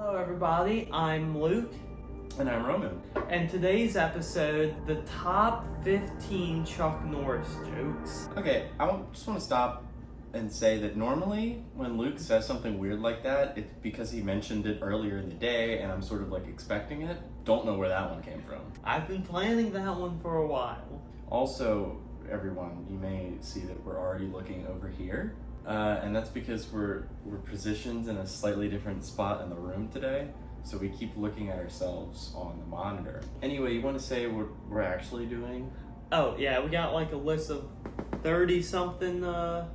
Hello everybody, I'm Luke. And I'm Roman. And today's episode, the top 15 Chuck Norris jokes. Okay, just want to stop and say that normally when Luke says something weird like that, it's because he mentioned it earlier in the day and I'm sort of like expecting it. Don't know where that one came from. I've been planning that one for a while. Also, everyone, you may see that we're already looking over here. And that's because we're positioned in a slightly different spot in the room today. So we keep looking at ourselves on the monitor. Anyway, you want to say what we're actually doing? Oh yeah, we got like a list of 30 something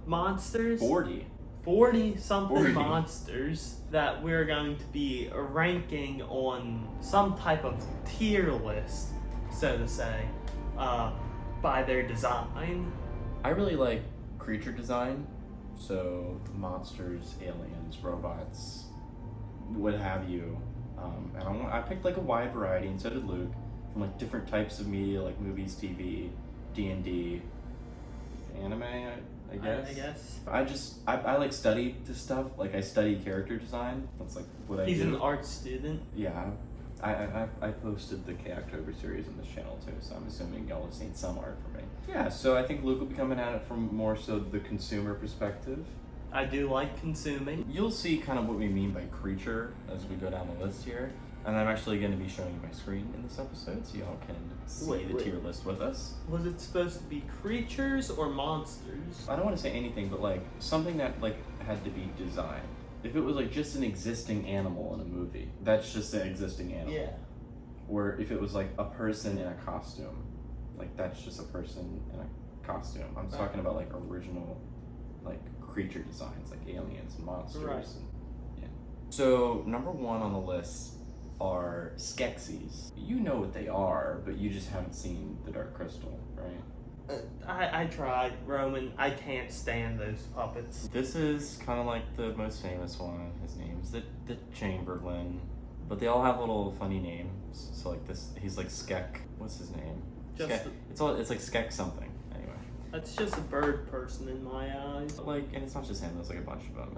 monsters. 40 something monsters that we're going to be ranking on some type of tier list, so to say, by their design. I really like creature design. So monsters, aliens, robots, what have you. And I picked like a wide variety, and so did Luke, from like different types of media, like movies, TV, D&D, anime, I guess. I guess. I like study this stuff. Like I study character design. That's like what I do. He's an art student. Yeah. I posted the K-October series on this channel too, so I'm assuming y'all have seen some art from me. Yeah, so I think Luke will be coming at it from more so the consumer perspective. I do like consuming. You'll see kind of what we mean by creature as we go down the list here. And I'm actually going to be showing you my screen in this episode so y'all can see the tier list with us. Was it supposed to be creatures or monsters? I don't want to say anything, but like something that like had to be designed. If it was like just an existing animal in a movie, that's just an existing animal. Yeah. Or if it was like a person in a costume, like that's just a person in a costume. I'm talking about like original like creature designs, like aliens and monsters. Right. And, yeah. So number one on the list are Skeksis. You know what they are, but you just haven't seen the Dark Crystal, right? I tried, Roman. I can't stand those puppets. This is kind of like the most famous one. His name's the Chamberlain, but they all have little funny names. So like this, he's like Skek. What's his name? Skek. It's like Skek something. Anyway, that's just a bird person in my eyes. Like, and it's not just him. There's like a bunch of them,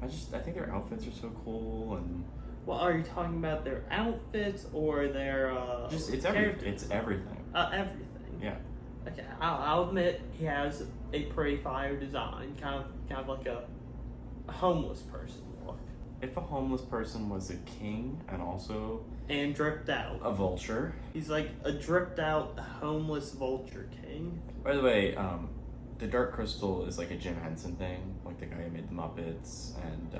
and I think their outfits are so cool. And well, are you talking about their outfits or their it's everything. It's everything. Everything. Yeah. Okay, I'll admit he has a pretty fire design, kind of like a homeless person look. If a homeless person was a king and dripped out, a vulture, he's like a dripped out homeless vulture king. By the way, the Dark Crystal is like a Jim Henson thing, like the guy who made the Muppets and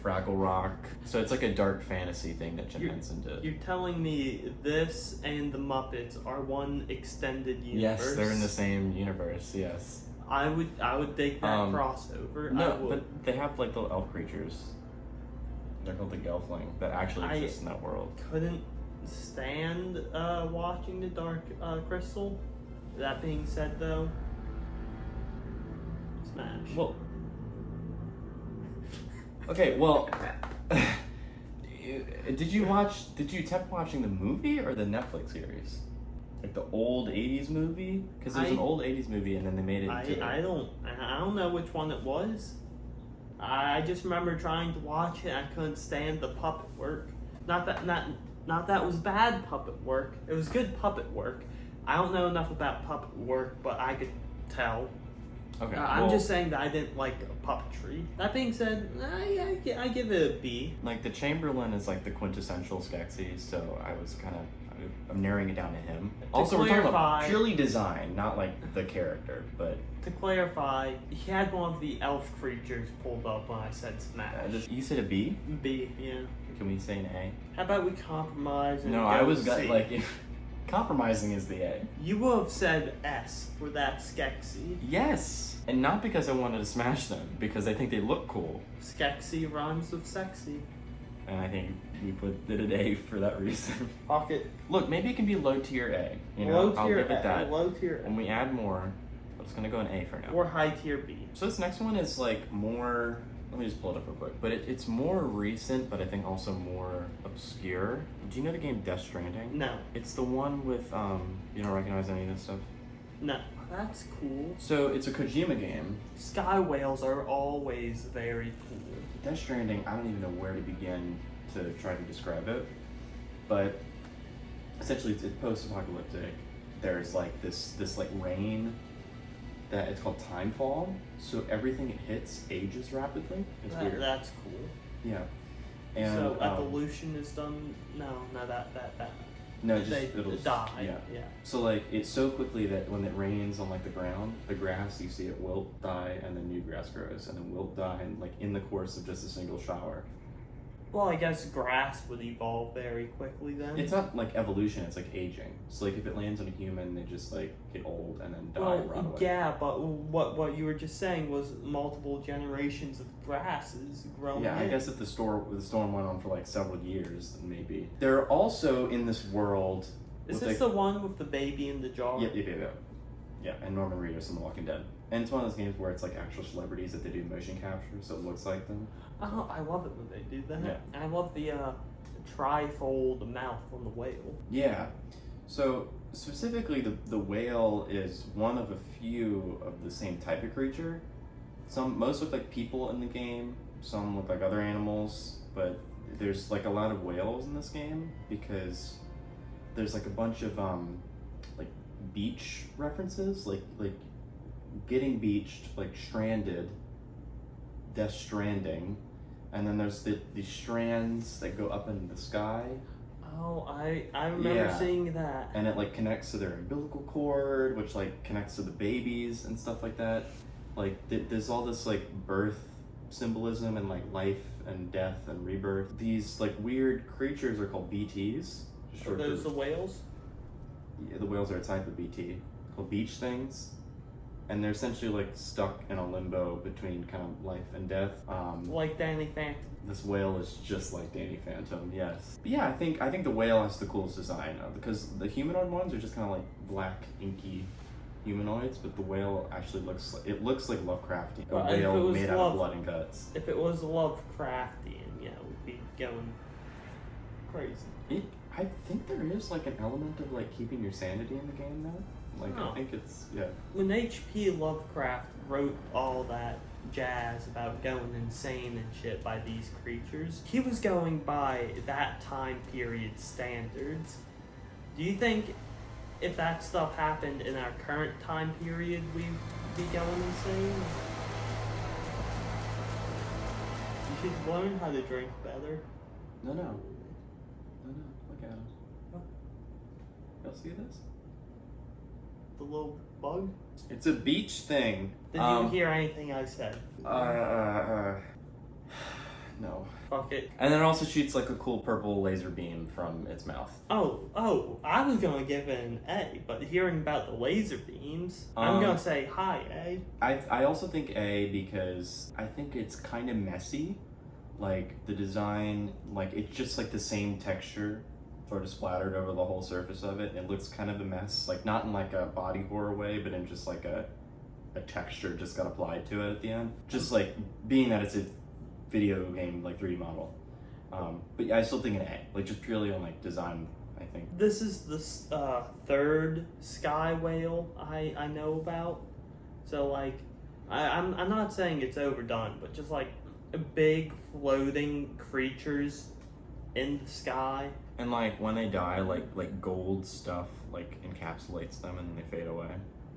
Fraggle Rock. So it's like a dark fantasy thing that Jim Henson did. You're telling me this and the Muppets are one extended universe? Yes, they're in the same universe. Yes. I would dig that crossover. No, but they have like little elf creatures. They're called the Gelfling that actually exist in that world. Couldn't stand watching the Dark Crystal. That being said, though, smash. Well. Okay, well, did you attempt watching the movie or the Netflix series? Like the old 80s movie? Because there's an old 80s movie and then they made it into... I don't know which one it was. I just remember trying to watch it and I couldn't stand the puppet work. Not that it was bad puppet work. It was good puppet work. I don't know enough about puppet work, but I could tell. Okay. I'm just saying that I didn't like puppetry. That being said, I give it a B. Like the Chamberlain is like the quintessential Skeksis, so I'm narrowing it down to him. Also, we're talking about purely design, not like the character, but... To clarify, he had one of the elf creatures pulled up when I said smash. You said a B? B, yeah. Can we say an A? How about we compromise and No, I was like... Compromising is the A. You would have said S for that Skeksis. Yes! And not because I wanted to smash them, because I think they look cool. Skeksis rhymes with sexy. And I think we did an A for that reason. Pocket. Look, maybe it can be low tier A. You know, I'll give it that. Low tier A. When we add more, I'm just gonna go an A for now. Or high tier B. So this next one is like more... Let me just pull it up real quick. But it's more recent, but I think also more obscure. Do you know the game Death Stranding? No. It's the one with, you don't recognize any of this stuff? No. That's cool. So it's a Kojima game. Sky whales are always very cool. Death Stranding, I don't even know where to begin to try to describe it, but essentially it's post-apocalyptic. There's like this like rain that it's called timefall, so everything it hits ages rapidly. It's weird. That's cool. Yeah. And so evolution is done. No, that. No, just it'll die. Yeah. So like it's so quickly that when it rains on like the ground, the grass you see it wilt, die, and then new grass grows, and then wilt, die, and like in the course of just a single shower. Well, I guess grass would evolve very quickly then. It's not like evolution; it's like aging. So like if it lands on a human, they just like get old and then die and rot away. Yeah, but what you were just saying was multiple generations of grasses growing. Yeah, I guess if the storm went on for like several years, then maybe. They're also in this world. Is this the one with the baby in the jar? Yep. Yeah, and Norman Reedus from The Walking Dead. And it's one of those games where it's like actual celebrities that they do motion capture, so it looks like them. Oh, I love it when they do that. Yeah. I love the trifold mouth on the whale. Yeah. So specifically, the whale is one of a few of the same type of creature. Most look like people in the game. Some look like other animals, but there's like a lot of whales in this game because there's like a bunch of like beach references, like getting beached, like stranded, Death Stranding, and then there's the strands that go up into the sky. Oh, I remember seeing that. And it like connects to their umbilical cord, which like connects to the babies and stuff like that. Like there's all this like birth symbolism and like life and death and rebirth. These like weird creatures are called BTs. Are those the whales? Yeah, the whales are a type of BT called beach things. And they're essentially like stuck in a limbo between kind of life and death. Like Danny Phantom. This whale is just like Danny Phantom, yes. But yeah, I think the whale has the coolest design because the humanoid ones are just kind of like black, inky humanoids, but the whale actually looks like Lovecraftian. A whale made out of blood and guts. If it was Lovecraftian, yeah, it would be going crazy. I think there is like an element of like keeping your sanity in the game though. Like, I think it's, yeah. When H.P. Lovecraft wrote all that jazz about going insane and shit by these creatures, he was going by that time period standards. Do you think if that stuff happened in our current time period, we'd be going insane? You should learn how to drink better. No. Look at him. Oh. Y'all see this? The little bug? It's a beach thing. Did you hear anything I said? No. Fuck it. And then it also shoots like a cool purple laser beam from its mouth. Oh, I was gonna give it an A, but hearing about the laser beams, I'm gonna say high A. I also think A because I think it's kind of messy. Like the design, like it's just like the same texture sort of splattered over the whole surface of it. It looks kind of a mess, like not in like a body horror way, but in just like a texture just got applied to it at the end. Just like being that it's a video game like 3D model. But yeah, I still think an A, like just purely on like design, I think. This is the third sky whale I know about. So like, I'm not saying it's overdone, but just like big floating creatures in the sky. And like when they die, like gold stuff like encapsulates them and then they fade away.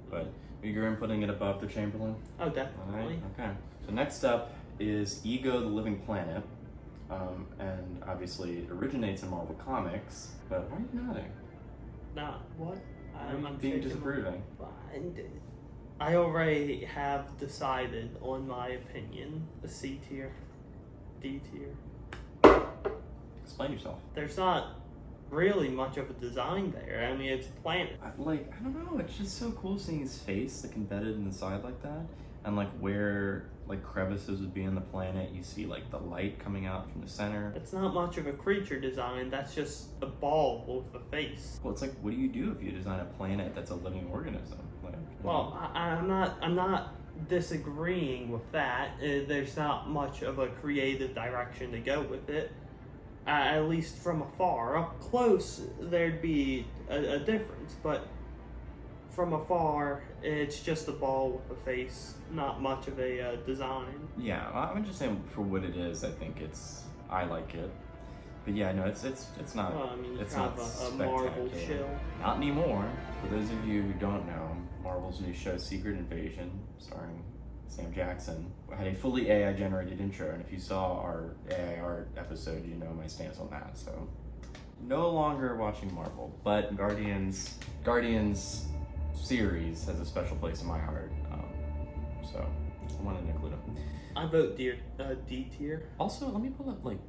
But you're putting it above the Chamberlain? Oh, definitely. All right, okay. So next up is Ego the Living Planet. And obviously it originates in Marvel Comics, but why are you nodding? Not what? I'm being disapproving. I already have decided on my opinion. A C tier. D tier. Explain yourself. There's not really much of a design there. I mean, it's a planet. I don't know. It's just so cool seeing his face like embedded in the side like that, and like where like crevices would be in the planet. You see like the light coming out from the center. It's not much of a creature design. That's just a ball with a face. Well, it's like, what do you do if you design a planet that's a living organism? Like, well, I'm not disagreeing with that. There's not much of a creative direction to go with it. At least from afar. Up close, there'd be a difference, but from afar, it's just a ball with a face. Not much of a design. Yeah, I'm just saying for what it is. I like it. But yeah, no, it's not. Well, I mean, it's kind not of a Marvel spectacular. shill. Not anymore. For those of you who don't know, Marvel's new show Secret Invasion, starring Sam Jackson, had a fully AI generated intro, and if you saw our AI art episode, you know my stance on that. So, no longer watching Marvel, but Guardians series has a special place in my heart. So I wanted to include him. I vote D tier. Also, let me pull up like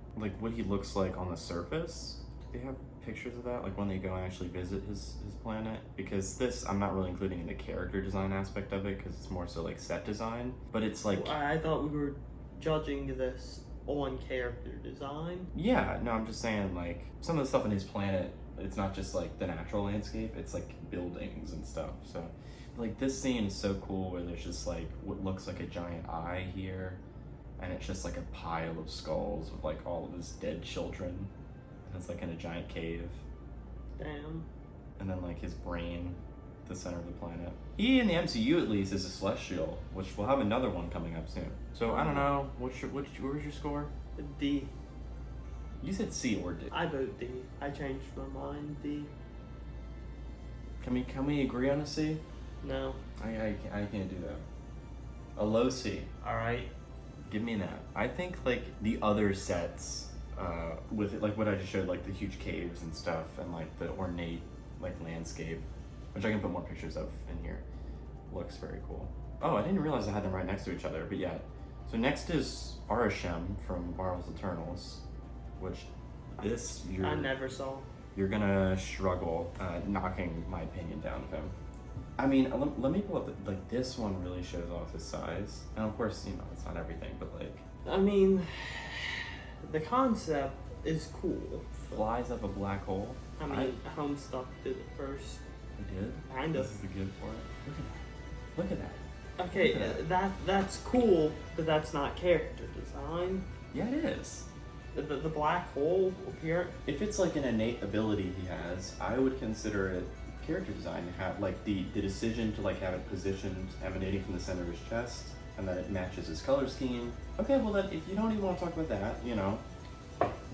what he looks like on the surface. Do they have pictures of that? Like when they go and actually visit his planet? Because this I'm not really including in the character design aspect of it because it's more so like set design. But it's like I thought we were judging this on character design. Yeah, no, I'm just saying like some of the stuff on his planet. It's not just like the natural landscape. It's like buildings and stuff. So. Like this scene is so cool where there's just like what looks like a giant eye here, and it's just like a pile of skulls with like all of his dead children, and it's like in a giant cave. Damn. And then like his brain, the center of the planet. He in the MCU at least is a celestial, which we'll have another one coming up soon. So I don't know. Where's your score? D. You said C or D. I vote D. I changed my mind. D. Can we agree on a C? No. I can't do that. A low C. All right. Give me that. I think like the other sets, with it, like what I just showed, like the huge caves and stuff, and like the ornate like landscape, which I can put more pictures of in here, looks very cool. Oh, I didn't realize I had them right next to each other, but yeah. So next is Arishem from Marvel's Eternals, which I never saw. You're gonna struggle knocking my opinion down of him. I mean, let me pull up, like, this one really shows off his size. And of course, you know, it's not everything, but like... I mean, the concept is cool. Flies up a black hole. I mean, Homestuck did it first. He did? Kind of. This is the good for it. Look at that. Okay, that's cool, but that's not character design. Yeah, it is. The black hole appear. If it's like an innate ability he has, I would consider it character design to have like the decision to like have it positioned emanating from the center of his chest and that it matches his color scheme. Okay, well then if you don't even want to talk about that, you know,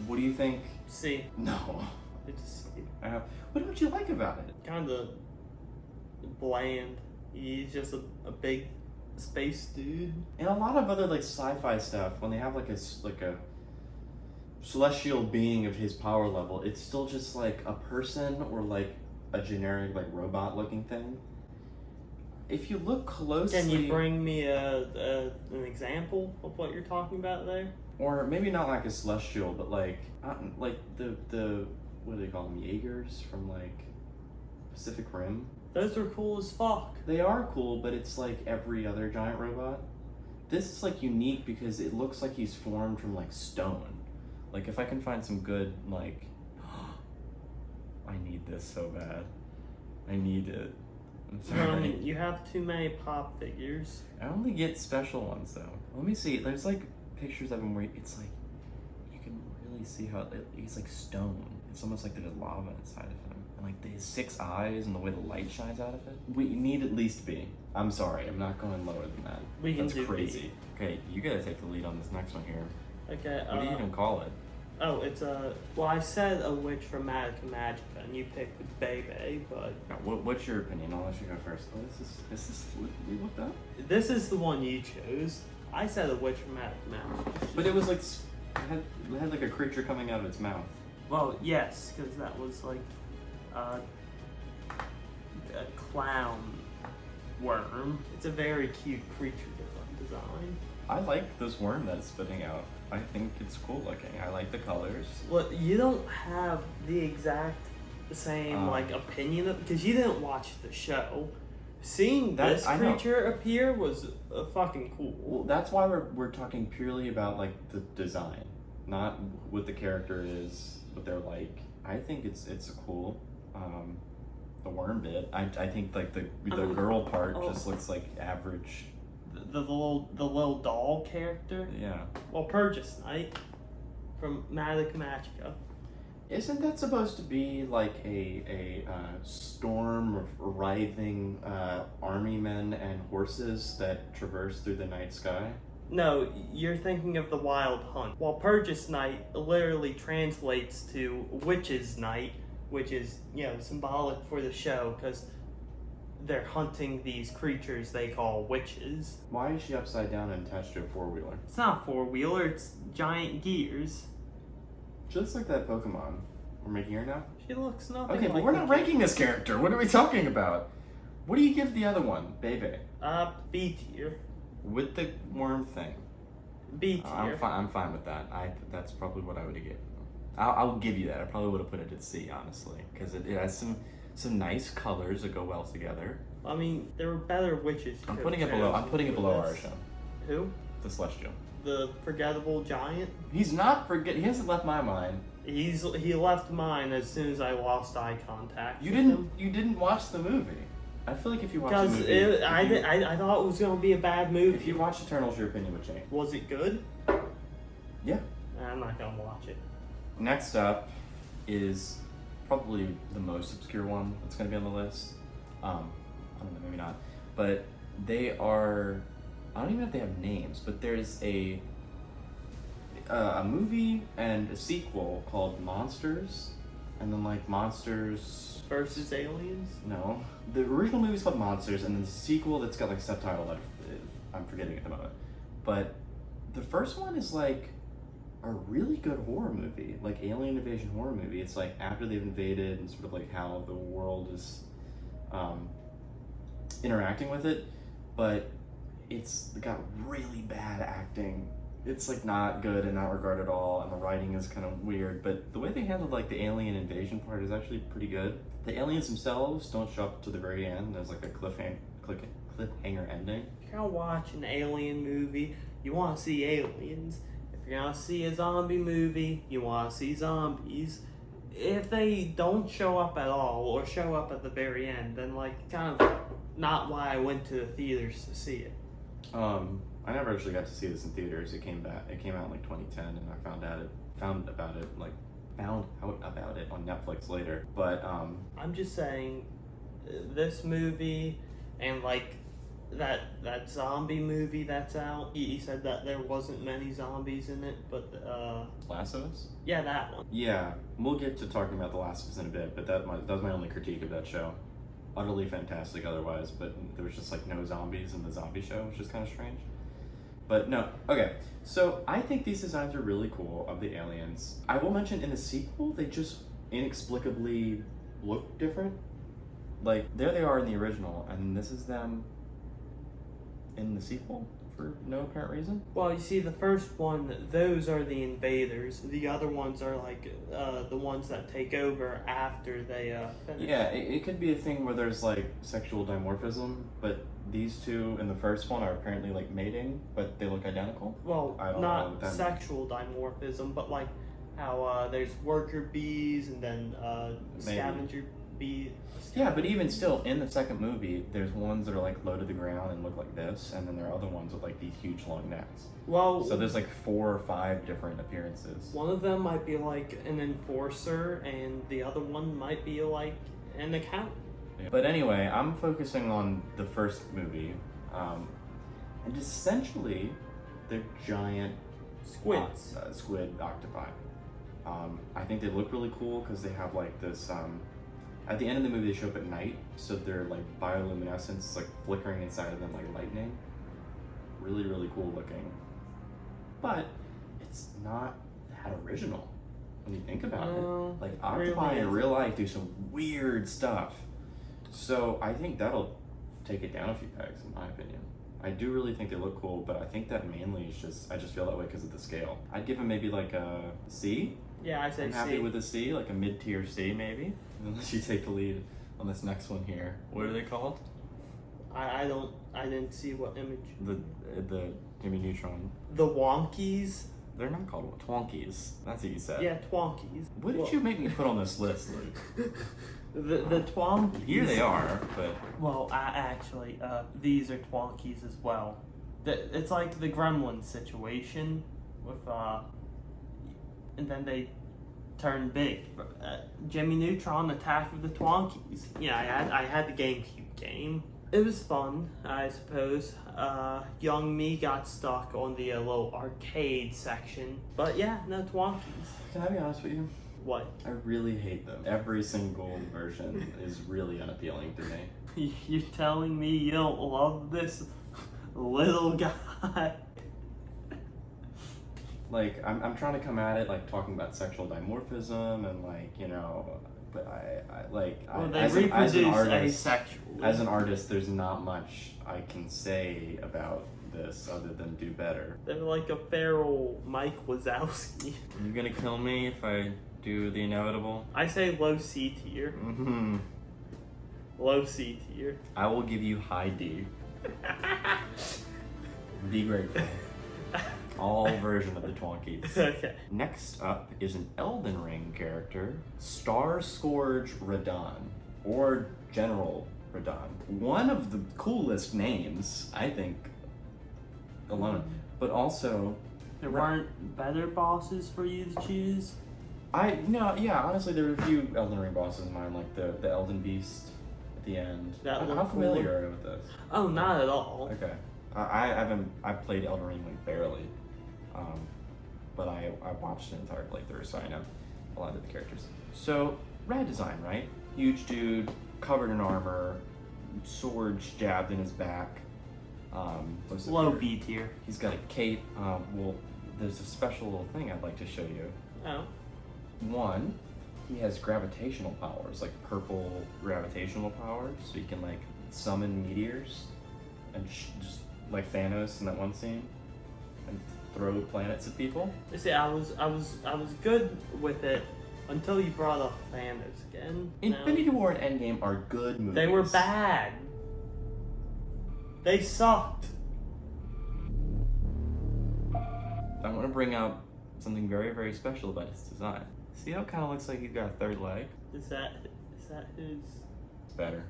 what do you think? C. No. It's C. What don't you like about it? Kind of bland. He's just a big space dude. And a lot of other like sci-fi stuff, when they have like a celestial being of his power level, it's still just like a person or like a generic like robot looking thing. If you look closely, can you bring me an example of what you're talking about there? Or maybe not like a celestial, but like the what do they call them, Jaegers from like Pacific Rim. Those are cool as fuck. They are cool, but it's like every other giant robot. This is like unique because it looks like he's formed from like stone. Like if I can find some good like I need this so bad. I need it. I'm sorry. You have too many pop figures. I only get special ones though. Let me see. There's like pictures of him where it's like you can really see how he's like stone. It's almost like there's lava inside of him. And like his 6 eyes and the way the light shines out of it. We need at least B. I'm sorry. I'm not going lower than that. That's crazy. B. Okay, you gotta take the lead on this next one here. Okay. What do you even call it? Oh, it's well, I said a witch from Magica, and you picked Bebe, but... Now, what's your opinion? I'll let you go first. Oh, this is we looked up? This is the one you chose. I said a witch from Magica. But it was like, it had like a creature coming out of its mouth. Well, yes, because that was like a clown worm. It's a very cute creature design. I like this worm that's spitting out. I think it's cool looking. I like the colors. Well, you don't have the exact same like opinion because you didn't watch the show. Seeing this creature appear was fucking cool. Well, that's why we're talking purely about like the design, not what the character is, what they're like. I think it's cool. The worm bit. I think like the girl part just looks like average. The little doll character. Yeah. Well, Purchase Knight from Magica. Isn't that supposed to be like a storm of writhing army men and horses that traverse through the night sky? No, you're thinking of the Wild Hunt. While Purchase Night literally translates to Witch's Night, which is, symbolic for the show, because they're hunting these creatures they call witches. Why is she upside down and attached to a four-wheeler? It's not a four-wheeler, it's giant gears. She looks like that Pokemon. We're making her now? She looks nothing Okay, like but we're not ranking this character. What are we talking about? What do you give the other one? Bebe. B tier. With the worm thing. B tier. I'm fine with that. That's probably what I would have given. I'll give you that. I probably would have put it at C, honestly, because it has some nice colors that go well together. I mean, there were better witches. I'm putting it below Arisha. Who? The Celestial. The forgettable giant. He's not He hasn't left my mind. He left mine as soon as I lost eye contact. You didn't watch the movie. I feel like if you watch the movie, I thought it was going to be a bad movie. If you watch Eternals, your opinion would change. Was it good? Yeah. I'm not going to watch it. Next up is probably the most obscure one that's going to be on the list. I don't know, maybe not. But they are, I don't even know if they have names, but there's a movie and a sequel called Monsters, and then like Monsters versus Aliens? No. The original movie's called Monsters, and then the sequel that's got like subtitle that I'm forgetting at the moment. But the first one is like a really good horror movie, like alien invasion horror movie. It's like after they've invaded and sort of like how the world is interacting with it, but it's got really bad acting. It's like not good in that regard at all, and the writing is kind of weird, but the way they handled like the alien invasion part is actually pretty good. The aliens themselves don't show up to the very end. There's like a cliffhanger ending. If you're gonna watch an alien movie, you want to see aliens. If you're gonna see a zombie movie, you want to see zombies. If they don't show up at all or show up at the very end, then like kind of not why I went to the theaters to see it. I never actually got to see this in theaters. It came out in like 2010, and I found out about it on Netflix later. But I'm just saying, this movie and like that zombie movie that's out. He said that there wasn't many zombies in it, but Last of Us? Yeah, that one. Yeah, we'll get to talking about The Last of Us in a bit, but that was my only critique of that show. Utterly fantastic otherwise, but there was just like no zombies in the zombie show, which is kind of strange. But no, okay. So I think these designs are really cool of the aliens. I will mention in the sequel, they just inexplicably look different. Like there they are in the original, and this is them in the sequel for no apparent reason. Well, you see, the first one, those are the invaders. The other ones are like the ones that take over after they finish. Yeah, it could be a thing where there's like sexual dimorphism, but these two in the first one are apparently like mating, but they look identical. Well, not sexual dimorphism, but like how there's worker bees and then scavenger bees. Yeah, but even still, in the second movie, there's ones that are like low to the ground and look like this, and then there are other ones with like these huge long necks. Well, so there's like 4 or 5 different appearances. One of them might be like an enforcer, and the other one might be like an accountant. Yeah. But anyway, I'm focusing on the first movie, and essentially, they're giant squids, squid octopi. I think they look really cool because they have like this. At the end of the movie, they show up at night, so they're like bioluminescence is like flickering inside of them like lightning. Really, really cool looking. But it's not that original when you think about it. Like octopi in real life do some weird stuff. So I think that'll take it down a few pegs, in my opinion. I do really think they look cool, but I think that mainly is just, I just feel that way because of the scale. I'd give them maybe like a C. Yeah, I'd say I'm happy with a C, like a mid-tier C maybe. Unless you take the lead on this next one here. What are they called? I didn't see what image. The Jimmy Neutron. The Wonkies? They're not called Twonkies. That's what you said. Yeah, Twonkies. What did you make me put on this list, Luke? The Twonkies. Here they are, but... Well, actually, these are Twonkies as well. It's like the Gremlins situation with, and then they turned big. Jimmy Neutron Attack of the Twonkies. Yeah, I had the GameCube game. It was fun, I suppose. Young me got stuck on the little arcade section. But yeah, no Twonkies. Can I be honest with you? What? I really hate them. Every single version is really unappealing to me. You're telling me you don't love this little guy? Like, I'm trying to come at it like talking about sexual dimorphism and like, you know, but They reproduce asexually. As an artist, there's not much I can say about this other than do better. They're like a feral Mike Wazowski. You're gonna kill me if I do the inevitable? I say low C tier. Mm-hmm. Low C tier. I will give you high D. Be grateful. All version of the Twonkies. Okay. Next up is an Elden Ring character, Star Scourge Radon, or General Radon. One of the coolest names, I think, alone. But also... There weren't better bosses for you to choose? Honestly, there were a few Elden Ring bosses in mind, like the Elden Beast at the end. How familiar are you with this? Oh, not at all. Okay. I played Elden Ring like barely. But I watched an entire playthrough, so I know a lot of the characters. So, rad design, right? Huge dude, covered in armor, swords jabbed in his back. Low B tier. He's got a cape. Well, there's a special little thing I'd like to show you. Oh. One, he has gravitational powers, like purple gravitational powers, so he can like summon meteors and just like Thanos in that one scene, and throw planets at people. See, I was good with it until you brought up Thanos again. Infinity War and Endgame are good movies. They were bad. They sucked. I want to bring up something very, very special about his design. See how it kind of looks like he's got a third leg? Is that his? It's better.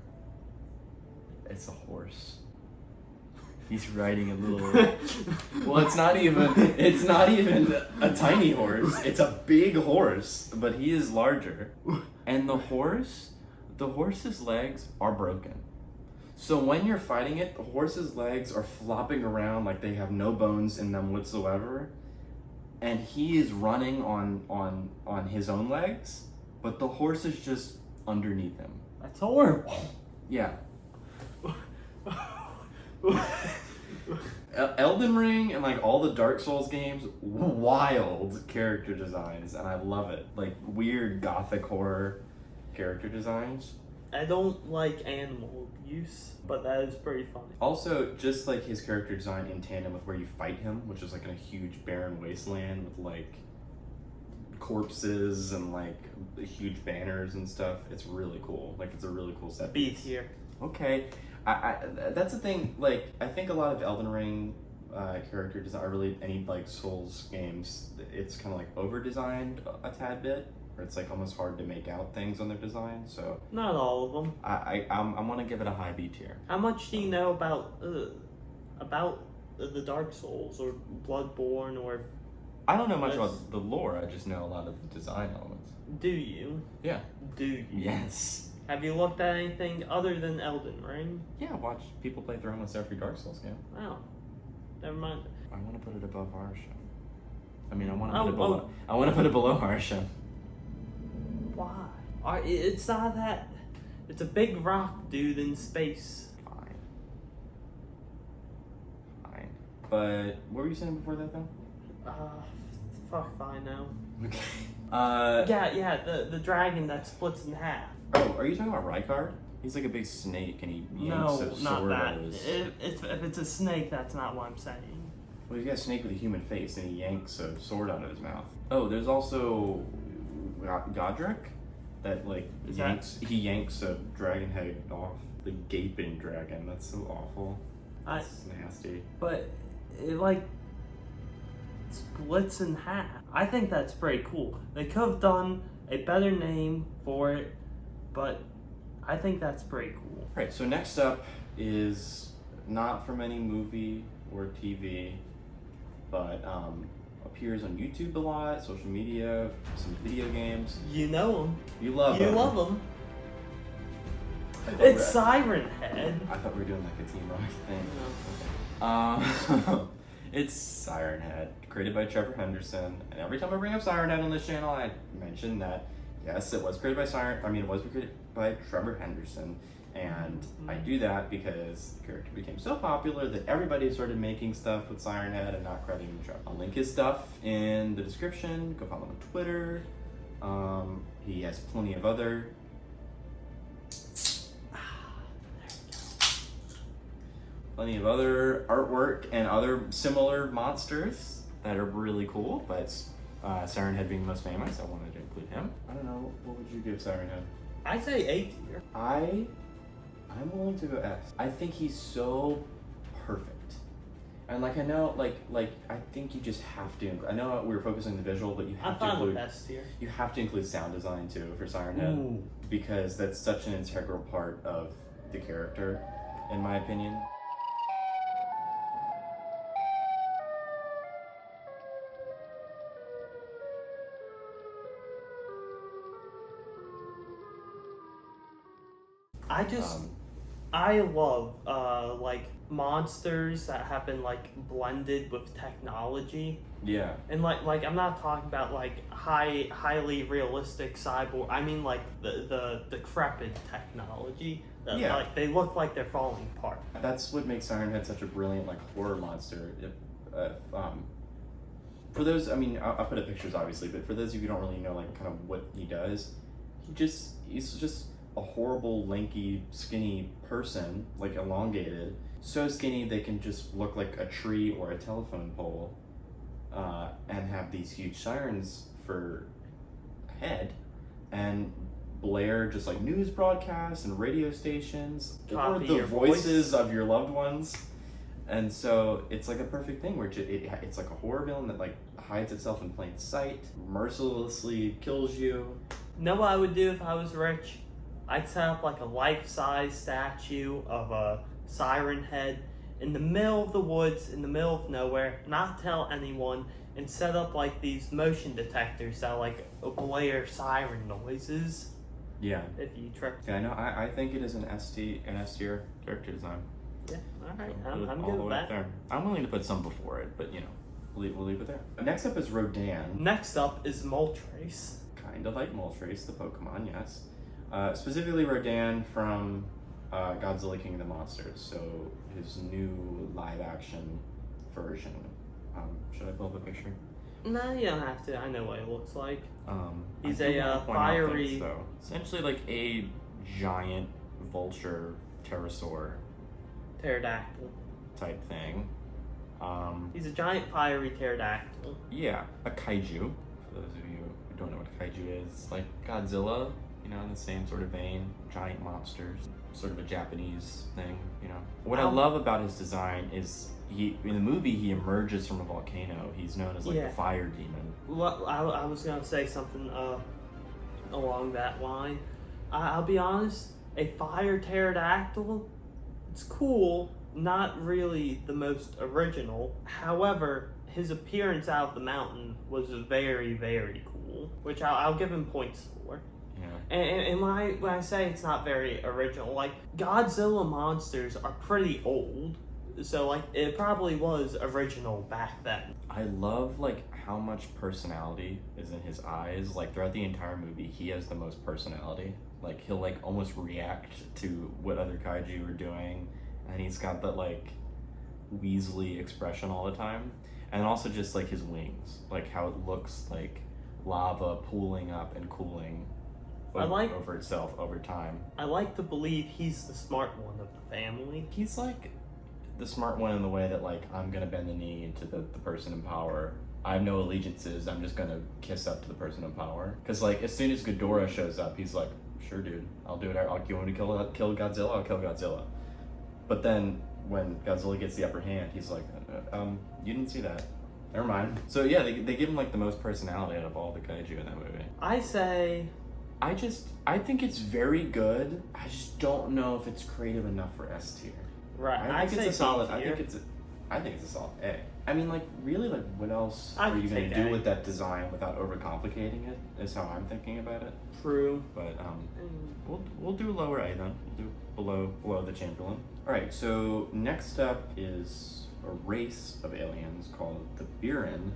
It's a horse. He's riding a little. Well, it's not even a tiny horse. It's a big horse, but he is larger. And the horse's legs are broken. So when you're fighting it, the horse's legs are flopping around like they have no bones in them whatsoever. And he is running on his own legs, but the horse is just underneath him. That's horrible. Yeah. Elden Ring and like all the Dark Souls games, wild character designs, and I love it. Like weird gothic horror character designs. I don't like animal abuse, but that is pretty funny. Also, just like his character design in tandem with where you fight him, which is like in a huge barren wasteland with like corpses and like huge banners and stuff. It's really cool. Like it's a really cool set. B tier. Okay. I that's the thing, like, I think a lot of Elden Ring character design, or really any, like, Souls games, it's kind of, like, over-designed a tad bit, or it's, like, almost hard to make out things on their design, so... Not all of them. I'm gonna give it a high B tier. How much do you know about the Dark Souls, or Bloodborne, or... I don't know much about the lore, I just know a lot of the design elements. Do you? Yeah. Do you? Yes. Have you looked at anything other than Elden Ring? Yeah, watch people play through almost every Dark Souls game. Oh, never mind. I want to put it above Harsha. I mean, I want to put it below. I want to put it below Harsha. Why? It's not that. It's a big rock, dude, in space. Fine. But what were you saying before that, though? Fuck, fine now. Okay. Yeah, the dragon that splits in half. Oh, are you talking about Rykard? He's like a big snake, and he yanks a sword out of his... If it's a snake, that's not what I'm saying. Well, he's got a snake with a human face, and he yanks a sword out of his mouth. Oh, there's also Godric, that like he yanks a dragon head off the gaping dragon. That's so awful. That's nasty. But it like splits in half. I think that's pretty cool. They could have done a better name for it, but I think that's pretty cool. Right, so next up is not from any movie or TV, but appears on YouTube a lot, social media, some video games. You know him. You love him. You love him. It's Siren Head. I thought we were doing like a Team Rocket thing. No. It's Siren Head, created by Trevor Henderson. And every time I bring up Siren Head on this channel, I mention that, yes, it was created by it was created by Trevor Henderson. And I do that because the character became so popular that everybody started making stuff with Siren Head and not crediting Trevor. I'll link his stuff in the description. Go follow him on Twitter. He has plenty of other artwork and other similar monsters that are really cool, but Siren Head being the most famous, I wanted to include him. I don't know, what would you give Siren Head? I'd say A tier. I'm willing to go S. I think he's so perfect. And like I know, like I think you just have to. I know we were focusing on the visual, but you have to include. S tier. You have to include sound design too for Siren Head, because that's such an integral part of the character, in my opinion. I love like monsters that have been like blended with technology. Yeah. And like I'm not talking about like highly realistic cyborg. I mean like the decrepit technology that like they look like they're falling apart. That's what makes Siren Head such a brilliant like horror monster. For those, I mean, I'll put up pictures obviously, but for those of you who don't really know like kind of what he does, he's just a horrible, lanky, skinny person, like elongated. So skinny they can just look like a tree or a telephone pole, and have these huge sirens for a head, and blare just like news broadcasts and radio stations, or the voices of your loved ones. And so it's like a perfect thing where it's like a horror villain that like hides itself in plain sight, mercilessly kills you. Know what I would do if I was rich? I'd set up like a life-size statue of a Siren Head in the middle of the woods, in the middle of nowhere, not tell anyone, and set up like these motion detectors that like blare siren noises. Yeah. If you trip. Yeah, I know. I think it is an S tier character design. Yeah, alright. So I'm good with that. There. I'm willing to put some before it, but you know, we'll leave it there. Next up is Rodan. Next up is Moltres. Kind of like Moltres, the Pokemon, yes. Specifically Rodan from Godzilla King of the Monsters, so his new live-action version. Should I pull up a picture? No, you don't have to. I know what it looks like. He's a fiery... Things, though. Essentially like a giant vulture pterosaur. Pterodactyl. Type thing. He's a giant fiery pterodactyl. Yeah, a kaiju. For those of you who don't know what a kaiju is, like Godzilla, you know, in the same sort of vein, giant monsters, sort of a Japanese thing, you know. What I love about his design is in the movie he emerges from a volcano. He's known as like the fire demon. Well, I was gonna say something along that line. I'll be honest, a fire pterodactyl, it's cool, not really the most original. However, his appearance out of the mountain was very, very cool, which I'll give him points for. Yeah. And when I say it's not very original, like Godzilla monsters are pretty old, so like it probably was original back then. I love like how much personality is in his eyes. Like throughout the entire movie, he has the most personality. Like he'll like almost react to what other kaiju are doing, and he's got that like Weasley expression all the time. And also just like his wings, like how it looks like lava pooling up and cooling over itself over time. I like to believe he's the smart one of the family. He's like the smart one in the way that like I'm gonna bend the knee to the person in power. I have no allegiances, I'm just gonna kiss up to the person in power. Cause like as soon as Ghidorah shows up, he's like, sure dude, I'll do it. You want me to kill Godzilla? I'll kill Godzilla. But then when Godzilla gets the upper hand, he's like, you didn't see that. Never mind. So yeah, they give him like the most personality out of all the kaiju in that movie. I think it's very good. I just don't know if it's creative enough for S tier. Right. I think it's a solid A. I think it's a solid A. I mean, like, really, like, what else I are you would going take to do A. with that design without overcomplicating it, is how I'm thinking about it. True. But, we'll do lower A then. We'll do below the Chamberlain. Alright, so next up is a race of aliens called the Biren,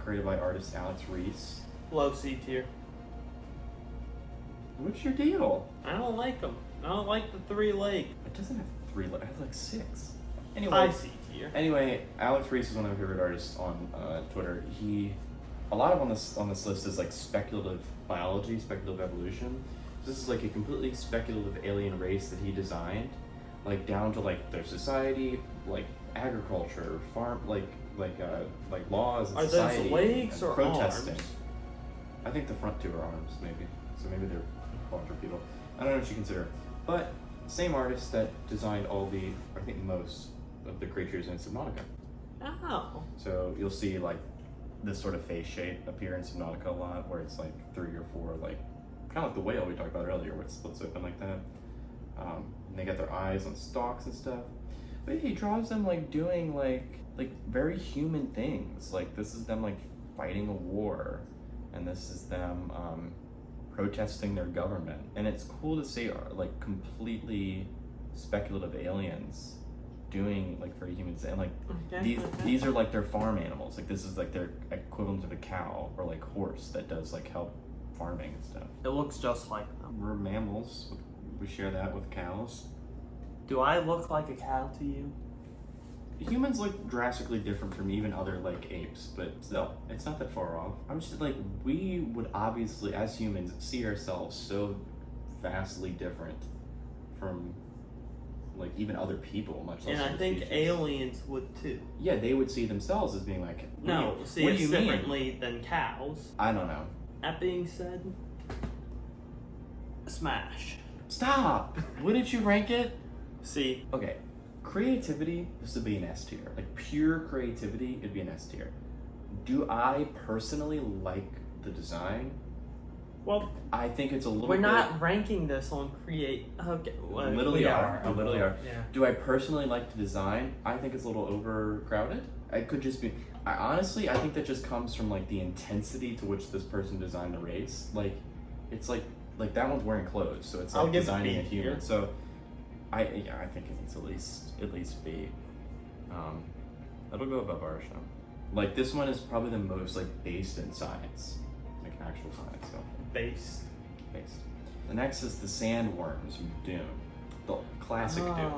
created by artist Alex Reese. Low C tier. What's your deal? I don't like them. I don't like the 3 leg. It doesn't have 3 legs, it has like 6. Anyway, High C tier. Anyway, Alex Reese is one of my favorite artists on Twitter. A lot of on this list is like speculative biology, speculative evolution. This is like a completely speculative alien race that he designed, like down to like their society, like agriculture, farm, like laws and Are society those legs and or protesting. arms? I think the front 2 are arms, maybe. So maybe they're quadrupedal. I don't know what you consider, but same artist that designed I think most of the creatures in Subnautica. Oh. So you'll see like this sort of face shape appear in Subnautica a lot, where it's like 3 or 4, like kind of like the whale we talked about earlier, where it splits open like that. And they get their eyes on stalks and stuff. But he draws them like doing like very human things. Like this is them like fighting a war, and this is them protesting their government. And it's cool to see like completely speculative aliens doing like very human things. And like these are like their farm animals. Like this is like their equivalent of a cow or like horse that does like help farming and stuff. It looks just like them. We're mammals. We share that with cows. Do I look like a cow to you? Humans look drastically different from even other like apes, but still, it's not that far off. I'm just like, we would obviously, as humans, see ourselves so vastly different from like even other people, much less. And I think species. Aliens would too. Yeah, they would see themselves as being like, No, see what us do you mean? differently than cows. I don't know. That being said, smash. Stop! Wouldn't you rank it? See. Okay, creativity is to be an S tier. Like pure creativity, it'd be an S tier. Do I personally like the design? Well, I think it's a little we're bit... not ranking this on create. Okay, well, We literally are. Yeah. Do I personally like the design? I think it's a little overcrowded. It could just be... I think that just comes from like the intensity to which this person designed the race. Like, it's like that one's wearing clothes, so it's like designing a human. So, I think it needs at least B. It'll go above our show. Like this one is probably the most like based in science, like actual science. So. Based. The next is the sandworms from Dune, the classic Dune.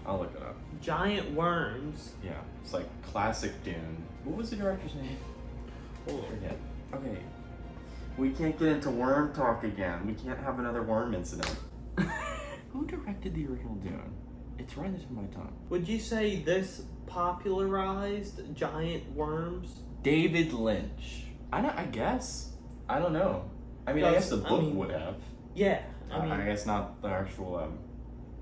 I'll look it up. Giant worms. Yeah, it's like classic Dune. What was the director's name? I forget. Okay, we can't get into worm talk again. We can't have another worm incident. Who directed the original Dune? It's right into my tongue. Would you say this popularized giant worms? David Lynch. I guess. I don't know. I mean, I guess the book would have. Yeah. I guess not the actual,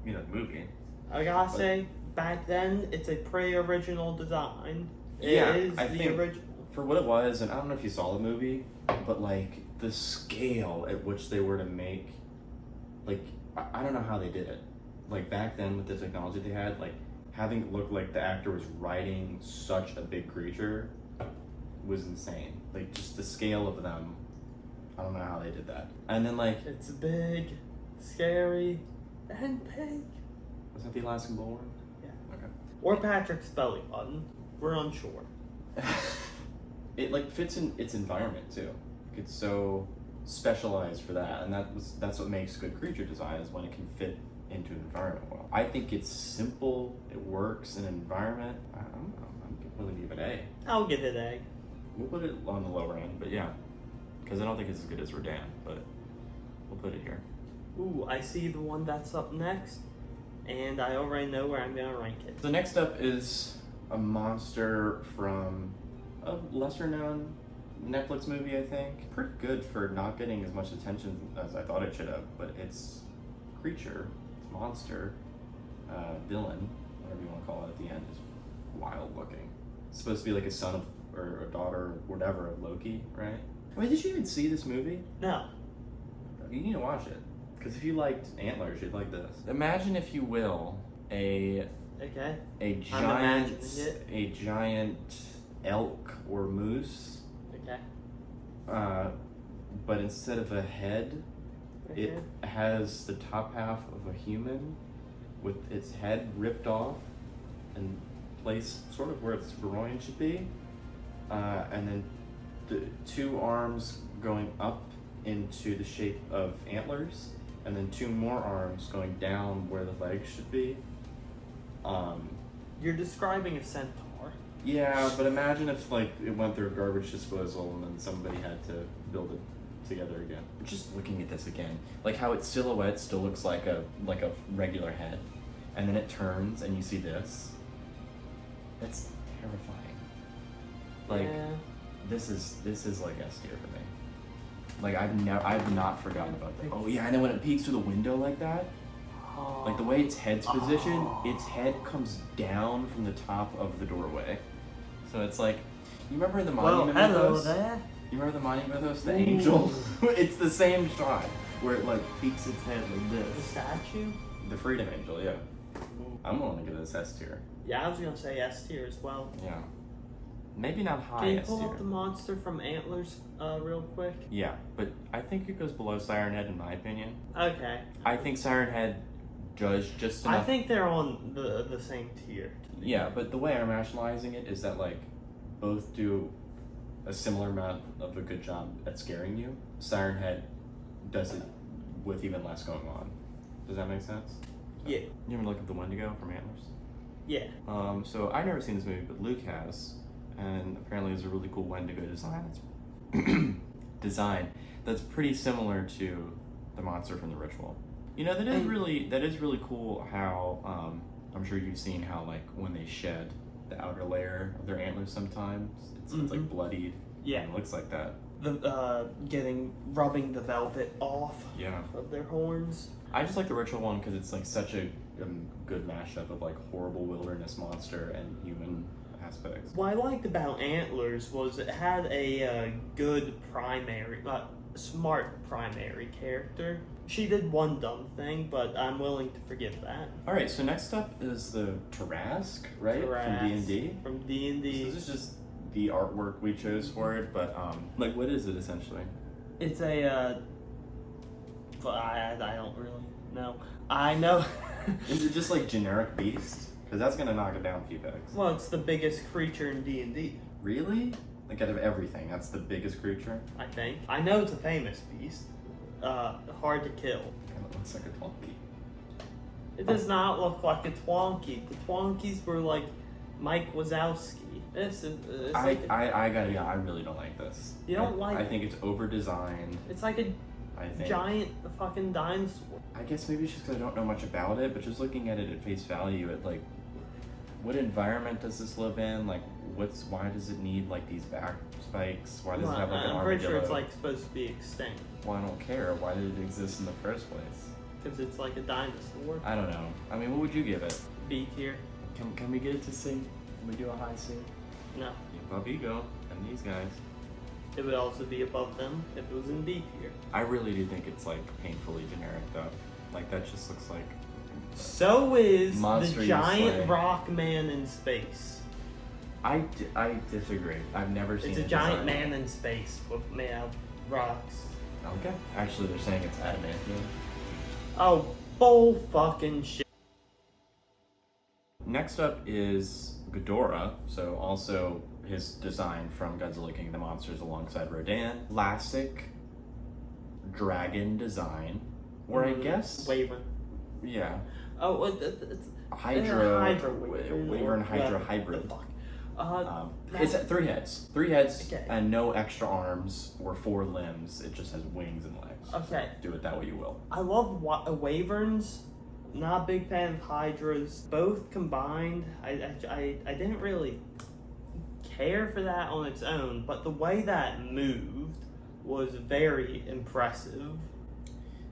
movie. I gotta say, back then, it's a pre-original design. I think original. For what it was, and I don't know if you saw the movie, but like the scale at which they were to make, like, I don't know how they did it. Like back then with the technology they had, like having it look like the actor was riding such a big creature was insane. Like just the scale of them, I don't know how they did that. And then like... It's big, scary, and big. Was that the Alaskan bullworm? Yeah. Okay. Or Patrick's belly button. We're unsure. It like fits in its environment too. Like, it's so specialized for that, and that's what makes good creature design, is when it can fit into an environment well. I think it's simple, it works in an environment. I don't know, I'm willing to give it A. I'll give it A. We'll put it on the lower end, but yeah. Because I don't think it's as good as Rodan, but we'll put it here. Ooh, I see the one that's up next, and I already know where I'm gonna rank it. The next up is a monster from a lesser known Netflix movie, I think. Pretty good for not getting as much attention as I thought it should have, but it's creature, it's monster, villain, whatever you want to call it at the end, is wild looking. It's supposed to be like a son of, or a daughter, or whatever, of Loki, right? I mean, did you even see this movie? No. You need to watch it. Because if you liked Antlers, you'd like this. Imagine, if you will, a Okay. a giant elk or moose. Okay. But instead of a head, it has the top half of a human with its head ripped off and placed sort of where its groin should be. And then the two arms going up into the shape of antlers, and then two more arms going down where the legs should be. You're describing a centaur. Yeah, but imagine if like it went through a garbage disposal and then somebody had to build it together again. Just looking at this again, like how its silhouette still looks like a regular head, and then it turns and you see this. That's terrifying. Like this is like S tier for me. Like I've not forgotten about that. Oh yeah, and then when it peeks through the window like that, like the way its head's positioned, its head comes down from the top of the doorway. So it's like, you remember the monument mythos? There. You remember the monument mythos, the angel? It's the same shot where it like peeks its head like this. The statue? The freedom angel, yeah. I'm willing to give this S tier. Yeah, I was gonna say S tier as well. Yeah. Maybe not high Can you S pull tier. up the monster from Antlers real quick? Yeah, but I think it goes below Siren Head in my opinion. Okay. I think Siren Head does just enough. I think they're on the same tier. Yeah, but the way I'm rationalizing it is that like both do a similar amount of a good job at scaring you. Siren Head does it with even less going on. Does that make sense? Yeah. You ever look at the Wendigo from Antlers? Yeah. So I've never seen this movie, but Luke has, and apparently there's a really cool Wendigo design that's pretty similar to the monster from The Ritual. You know, that is really cool how I'm sure you've seen how like when they shed the outer layer of their antlers sometimes it's like bloodied. Yeah. And it looks like that. The rubbing the velvet off of their horns. I just like the Ritual one because it's like such a good mashup of like horrible wilderness monster and human aspects. What I liked about Antlers was it had a good smart primary character. She did one dumb thing, but I'm willing to forgive that. All right, so next up is the Tarrasque, right? Tarrasque, from D&D. From D&D. So this is just the artwork we chose for it, but like what is it essentially? It's a I don't really know. I know. Is it just like generic beast? Because that's gonna knock it down a few pegs. Well, it's the biggest creature in D&D. Really? Like out of everything, that's the biggest creature? I think. I know it's a famous beast. Hard to kill. Kind of looks like a Twonky. It does not look like a Twonky. The Twonkies were like Mike Wazowski. This is. I gotta be honest, I really don't like this. You don't like? I think it's over designed. It's like a giant fucking dinosaur. I guess maybe it's just because I don't know much about it, but just looking at it at face value, it like, what environment does this live in? Like, why does it need like these back spikes? Why does it have like an armadillo? I'm pretty sure it's like supposed to be extinct. Well, I don't care. Why did it exist in the first place? Because it's like a dinosaur. I don't know. I mean, what would you give it? B tier. Can we get it to C? Can we do a high C? No. Above Ego and these guys. It would also be above them if it was in B tier. I really do think it's like painfully generic though. Like that just looks like. So is monster the giant rock man in space. I disagree. I've never seen. It's a giant man in space made out of rocks. Okay. Actually, they're saying it's adamantium. Oh, bull fucking shit. Next up is Ghidorah. So also his design from Godzilla King of the Monsters alongside Rodan. Classic dragon design. Or I guess. Wyvern. Yeah. Oh, it's Hydra. Wyvern Hydra hybrid. It's 3 heads. 3 heads okay. And no extra arms or 4 limbs. It just has wings and legs. Okay. So do it that way you will. I love wyverns. Not a big fan of hydras. Both combined, I didn't really care for that on its own, but the way that moved was very impressive.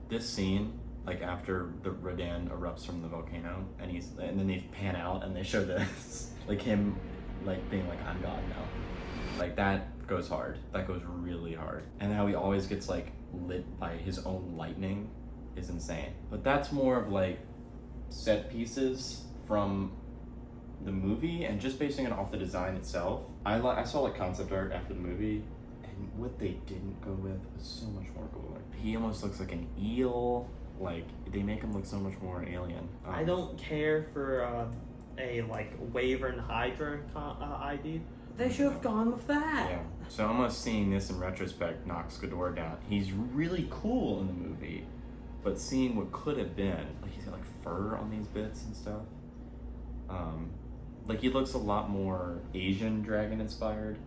This scene, like after the Rodan erupts from the volcano, and then they pan out and they show this, like him, like being like, I'm God now. Like that goes hard. That goes really hard. And how he always gets like lit by his own lightning is insane. But that's more of like set pieces from the movie, and just basing it off the design itself, I saw like concept art after the movie, and what they didn't go with was so much more cooler. He almost looks like an eel. Like, they make him look so much more alien. I don't care for a like Wyvern Hydra ID. They should have gone with that. Yeah. So almost seeing this in retrospect knocks Ghidorah down. He's really cool in the movie, but seeing what could have been, like he's got like fur on these bits and stuff. Like he looks a lot more Asian dragon inspired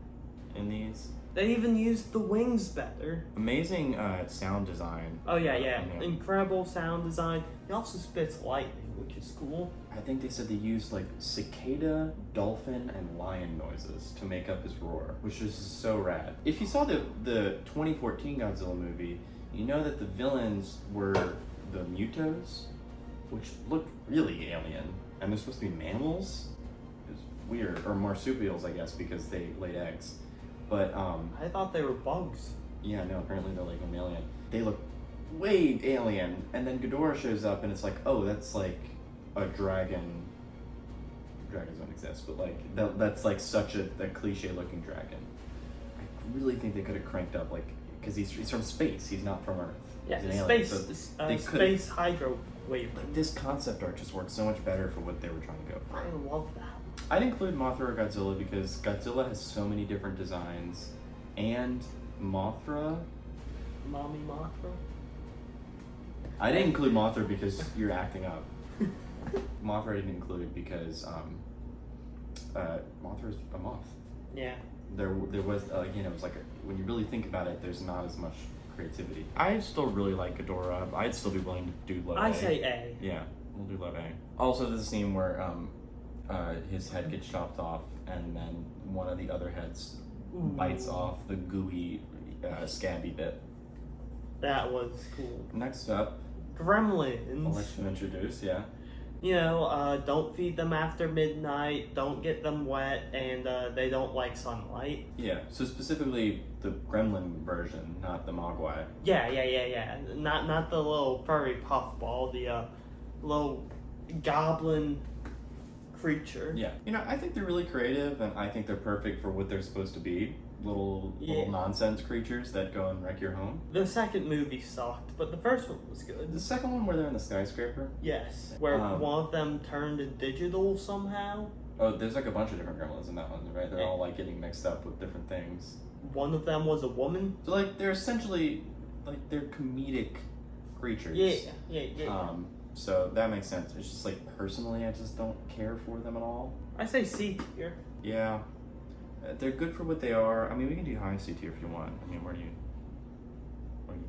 in these. They even used the wings better. Amazing sound design. Oh yeah. Incredible sound design. He also spits lightning, which is cool. I think they said they used like cicada, dolphin, and lion noises to make up his roar, which is so rad. If you saw the 2014 Godzilla movie, you know that the villains were the Mutos, which looked really alien, and they're supposed to be mammals. It's weird, or marsupials, I guess, because they laid eggs. But I thought they were bugs. Yeah, no, apparently they're like mammalian. They look way alien, and then Ghidorah shows up, and it's like, oh, that's like a dragon. Dragons don't exist, but like that's like such a cliche-looking dragon. I really think they could have cranked up, like, because he's from space. He's not from Earth. Yeah, he's an alien, so space hydro Wyvern. This concept art just works so much better for what they were trying to go for. I love that. I'd include Mothra or Godzilla because Godzilla has so many different designs, and Mothra. Mommy Mothra. I didn't include Mothra because you're acting up. Mothra I didn't include because Mothra's a moth. Yeah. There was it was like when you really think about it, there's not as much creativity. I still really like Ghidorah. I'd still be willing to do Love A. I say A. Yeah, we'll do Love A. Also, there's a scene where his head gets chopped off, and then one of the other heads bites off the gooey, scabby bit. That was cool. Next up, Gremlins. I'll let you introduce, yeah. You know, don't feed them after midnight, don't get them wet, and they don't like sunlight. Yeah, so specifically the gremlin version, not the Mogwai. Yeah. Not the little furry puffball, the little goblin creature. Yeah, I think they're really creative, and I think they're perfect for what they're supposed to be. Little nonsense creatures that go and wreck your home. The second movie sucked, but the first one was good. The second one where they're in the skyscraper? Yes, where one of them turned digital somehow. Oh, there's like a bunch of different gremlins in that one, right? They're all like getting mixed up with different things. One of them was a woman. So like they're essentially they're comedic creatures. Yeah. So that makes sense. It's just like personally, I just don't care for them at all. I say C tier. Yeah. They're good for what they are. I mean, we can do high C tier if you want. I mean, what do you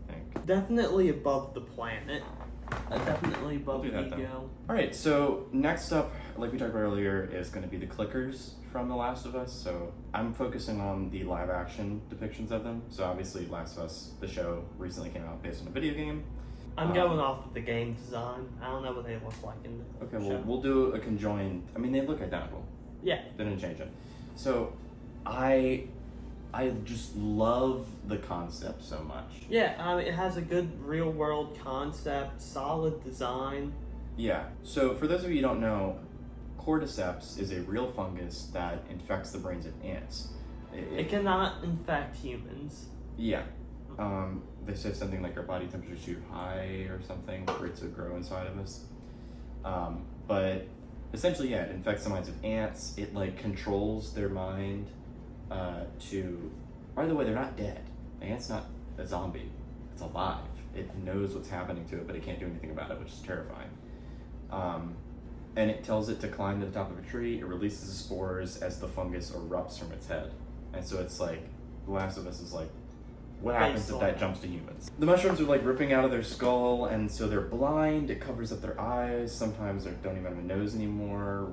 think? Definitely above the planet. Definitely above we'll Ego. All right, so next up, like we talked about earlier, is going to be the clickers from The Last of Us. So I'm focusing on the live action depictions of them. So obviously, Last of Us, the show, recently came out based on a video game. I'm going off of the game design. I don't know what they look like in the Okay, show. well, we'll do a conjoined. I mean, they look identical. Yeah. They didn't change it. So I just love the concept so much. Yeah, I mean, it has a good real world concept, solid design. Yeah. So for those of you who don't know, cordyceps is a real fungus that infects the brains of ants. It cannot infect humans. Yeah. They said something like our body temperature is too high or something for it to grow inside of us. But essentially, yeah, it infects the minds of ants. It like controls their mind to. By the way, they're not dead. The ant's not a zombie. It's alive. It knows what's happening to it, but it can't do anything about it, which is terrifying. And it tells it to climb to the top of a tree. It releases the spores as the fungus erupts from its head. And so it's like, The Last of Us is like, what happens if that jumps to humans? The mushrooms are like ripping out of their skull, and so they're blind. It covers up their eyes. Sometimes they don't even have a nose anymore.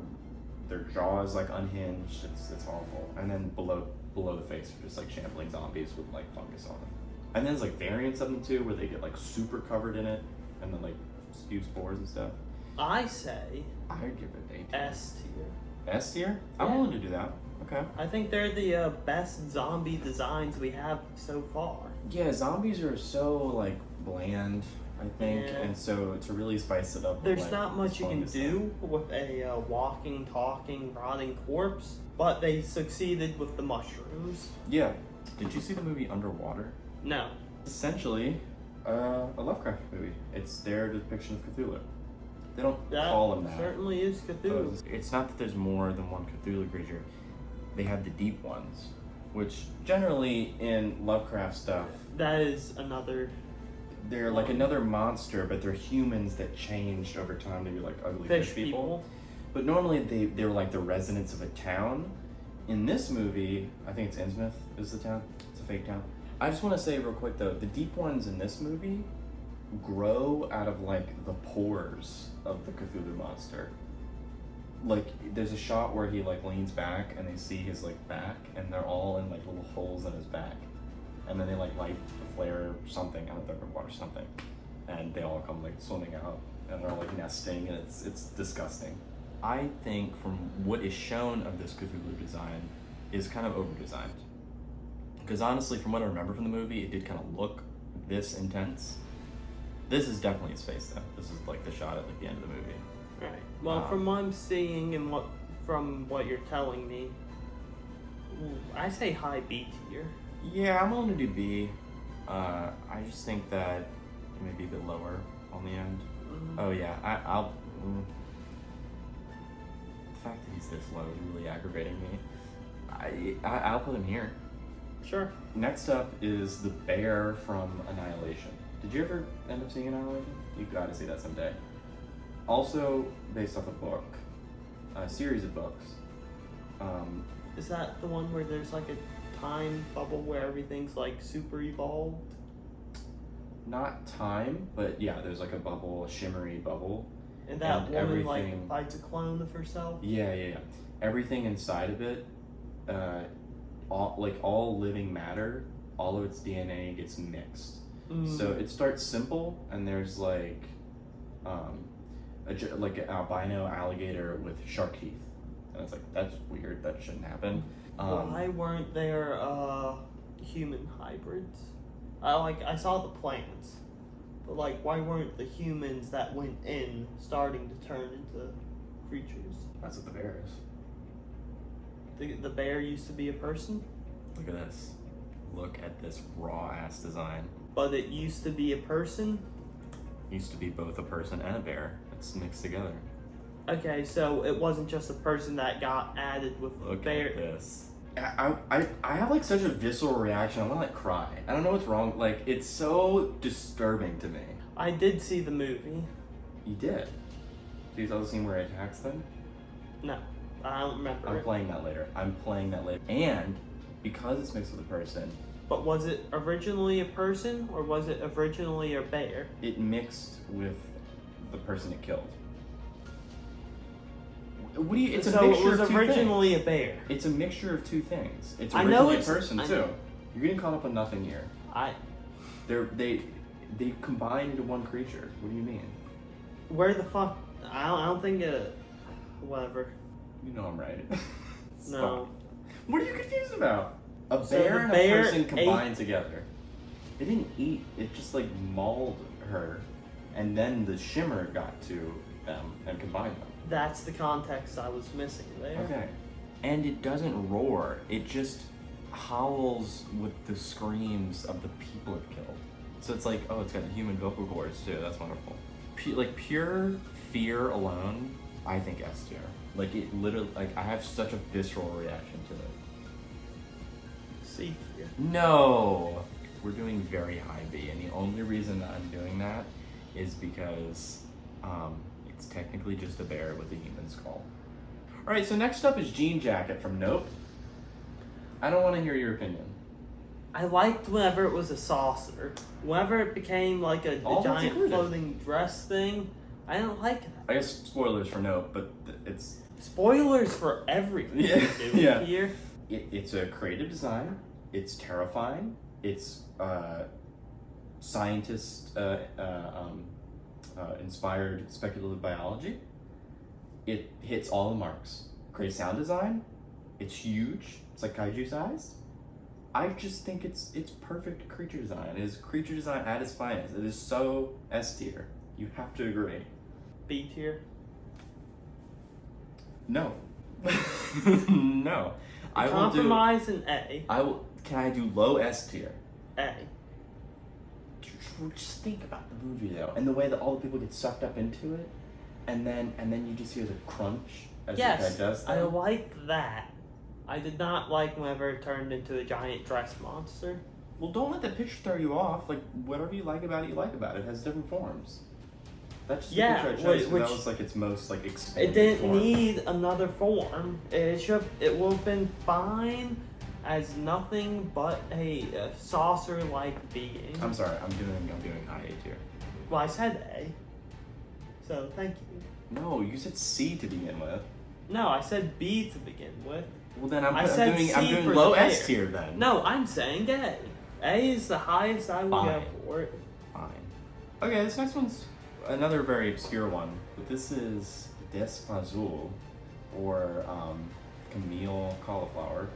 Their jaw is like unhinged. It's awful. And then below the face are just like shambling zombies with like fungus on them. And then there's like variants of them too, where they get like super covered in it, and then like spew spores and stuff. I say I'd give it A tier. S tier. S tier? I'm willing to do that. Okay. I think they're the best zombie designs we have so far. Yeah, zombies are so like bland I think, Yeah. and so to really spice it up, There's like, not much you can longest do with a walking, talking, rotting corpse, but they succeeded with the mushrooms. Yeah. Did you see the movie Underwater? No. Essentially, a Lovecraft movie. It's their depiction of Cthulhu. They don't That call him that. certainly is Cthulhu. It's not that there's more than one Cthulhu creature. They have the deep ones, which generally in Lovecraft stuff, That is another they're like another monster, but they're humans that changed over time to be like ugly fish people. people. But normally they're like the residents of a town. In this movie, I think it's Innsmouth is the town. It's a fake town. I just want to say real quick though, the deep ones in this movie grow out of like the pores of the Cthulhu monster. Like there's a shot where he like leans back and they see his like back and they're all in like little holes in his back. And then they like light the flare or something, I don't know, water something. And they all come like swimming out and they're all like nesting and it's disgusting. I think from what is shown of this Cthulhu design is kind of over-designed. Because honestly, from what I remember from the movie, it did kind of look this intense. This is definitely his face though. This is like the shot at like the end of the movie. Right. Well, from what I'm seeing and from what you're telling me, I say high B tier. Yeah, I'm willing to do B. I just think that it may be a bit lower on the end. Mm-hmm. Oh yeah, I'll. The fact that he's this low is really aggravating me. I'll put him here. Sure. Next up is the bear from Annihilation. Did you ever end up seeing Annihilation? You gotta see that someday. Also based off a book, a series of books. Is that the one where there's like a time bubble where everything's like super evolved? Not time, but yeah, there's like a bubble, a shimmery bubble. And that And woman like everything- finds a clone of herself? Yeah. Everything inside of it, all living matter, all of its DNA gets mixed. So it starts simple, and there's like an albino alligator with shark teeth, and it's like that's weird. That shouldn't happen. Why weren't there human hybrids? I saw the plants, but like why weren't the humans that went in starting to turn into creatures? That's what the bear is. The bear used to be a person, Look at this. Look at this raw ass design. but it used to be a person. Used to be both a person and a bear. It's mixed together. Okay, so it wasn't just a person that got added with Look bear. at this. I have like such a visceral reaction. I want to like cry. I don't know what's wrong. Like it's so disturbing to me. I did see the movie. You did. So you saw the scene where it attacks them? No, I don't remember. I'm playing that later. And because it's mixed with a person, But was it originally a person or was it originally a bear? it mixed with the person it killed. What do you? It's so a mixture it was of two originally things. a bear. It's a mixture of two things. It's I know originally a it's- person I too. know. You're getting caught up on nothing here. They combine into one creature. What do you mean? Where the fuck? I don't think it. Whatever. You know I'm right. No. What are you confused about? A So bear the and bear a person ate- combined together. It didn't eat. It just like mauled her, and then the shimmer got to them and combined them. That's the context I was missing there. Okay. And it doesn't roar. It just howls with the screams of the people it killed. So it's like, oh, it's got human vocal cords too. That's wonderful. Like pure fear alone, I think S tier. Like it literally, like I have such a visceral reaction to it. C tier. No, we're doing very high B, and the only reason that I'm doing that is because it's technically just a bear with a human skull. All right, so next up is Jean Jacket from Nope. I don't want to hear your opinion. I liked whenever it was a saucer. Whenever it became like a All that's giant included. floating dress thing, I didn't like that. I guess spoilers for Nope, but it's Spoilers for everything Yeah, we do yeah. here. it's a creative design. It's terrifying. It's scientist inspired speculative biology. It hits all the marks. Great sound design. It's huge. It's like kaiju sized. I just think it's perfect creature design. It is creature design at its finest. It is so S tier. You have to agree. B tier. No. No. I will compromise an A. Can I do low S tier? A. Just think about the movie though, and the way that all the people get sucked up into it, and then you just hear the crunch as the guy does them. I liked that. I did not like whenever it turned into a giant dress monster. Well, don't let the picture throw you off. Like, whatever you like about it, you like about it. It has different forms. That's just the picture I chose, 'cause that was like its most like expanded It didn't form. need another form. It would have been fine as nothing but a saucer-like being. I'm sorry, I'm doing high A tier. Well, I said A. So thank you. No, you said C to begin with. No, I said B to begin with. Well, then I'm said doing C for low the S pair. tier then. No, I'm saying A. A is the highest I would go Fine. for it. Fine. Okay, this next one's another very obscure one, but this is Despazul, or Camille Cauliflower,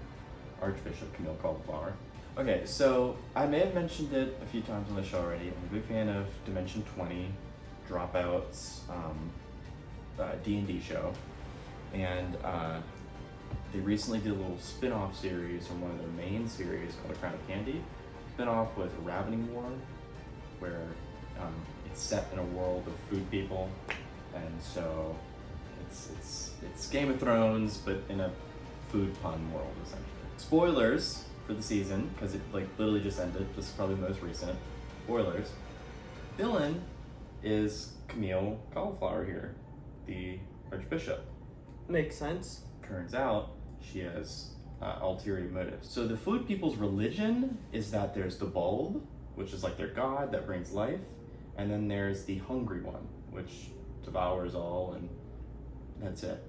Archbishop Camille Cauliflower. Okay, so I may have mentioned it a few times on the show already. I'm a big fan of Dimension 20, Dropouts, D&D show, and they recently did a little spin-off series from one of their main series called A Crown of Candy. Spin-off with Ravening War, where it's set in a world of food people, and so it's Game of Thrones, but in a food pun world, essentially. Spoilers for the season, because it like literally just ended. This is probably the most recent. Spoilers. Villain is Camille Cauliflower here, the Archbishop. Makes sense. Turns out she has ulterior motives. So the food people's religion is that there's the bulb, which is like their god that brings life, and then there's the hungry one, which devours all, and that's it.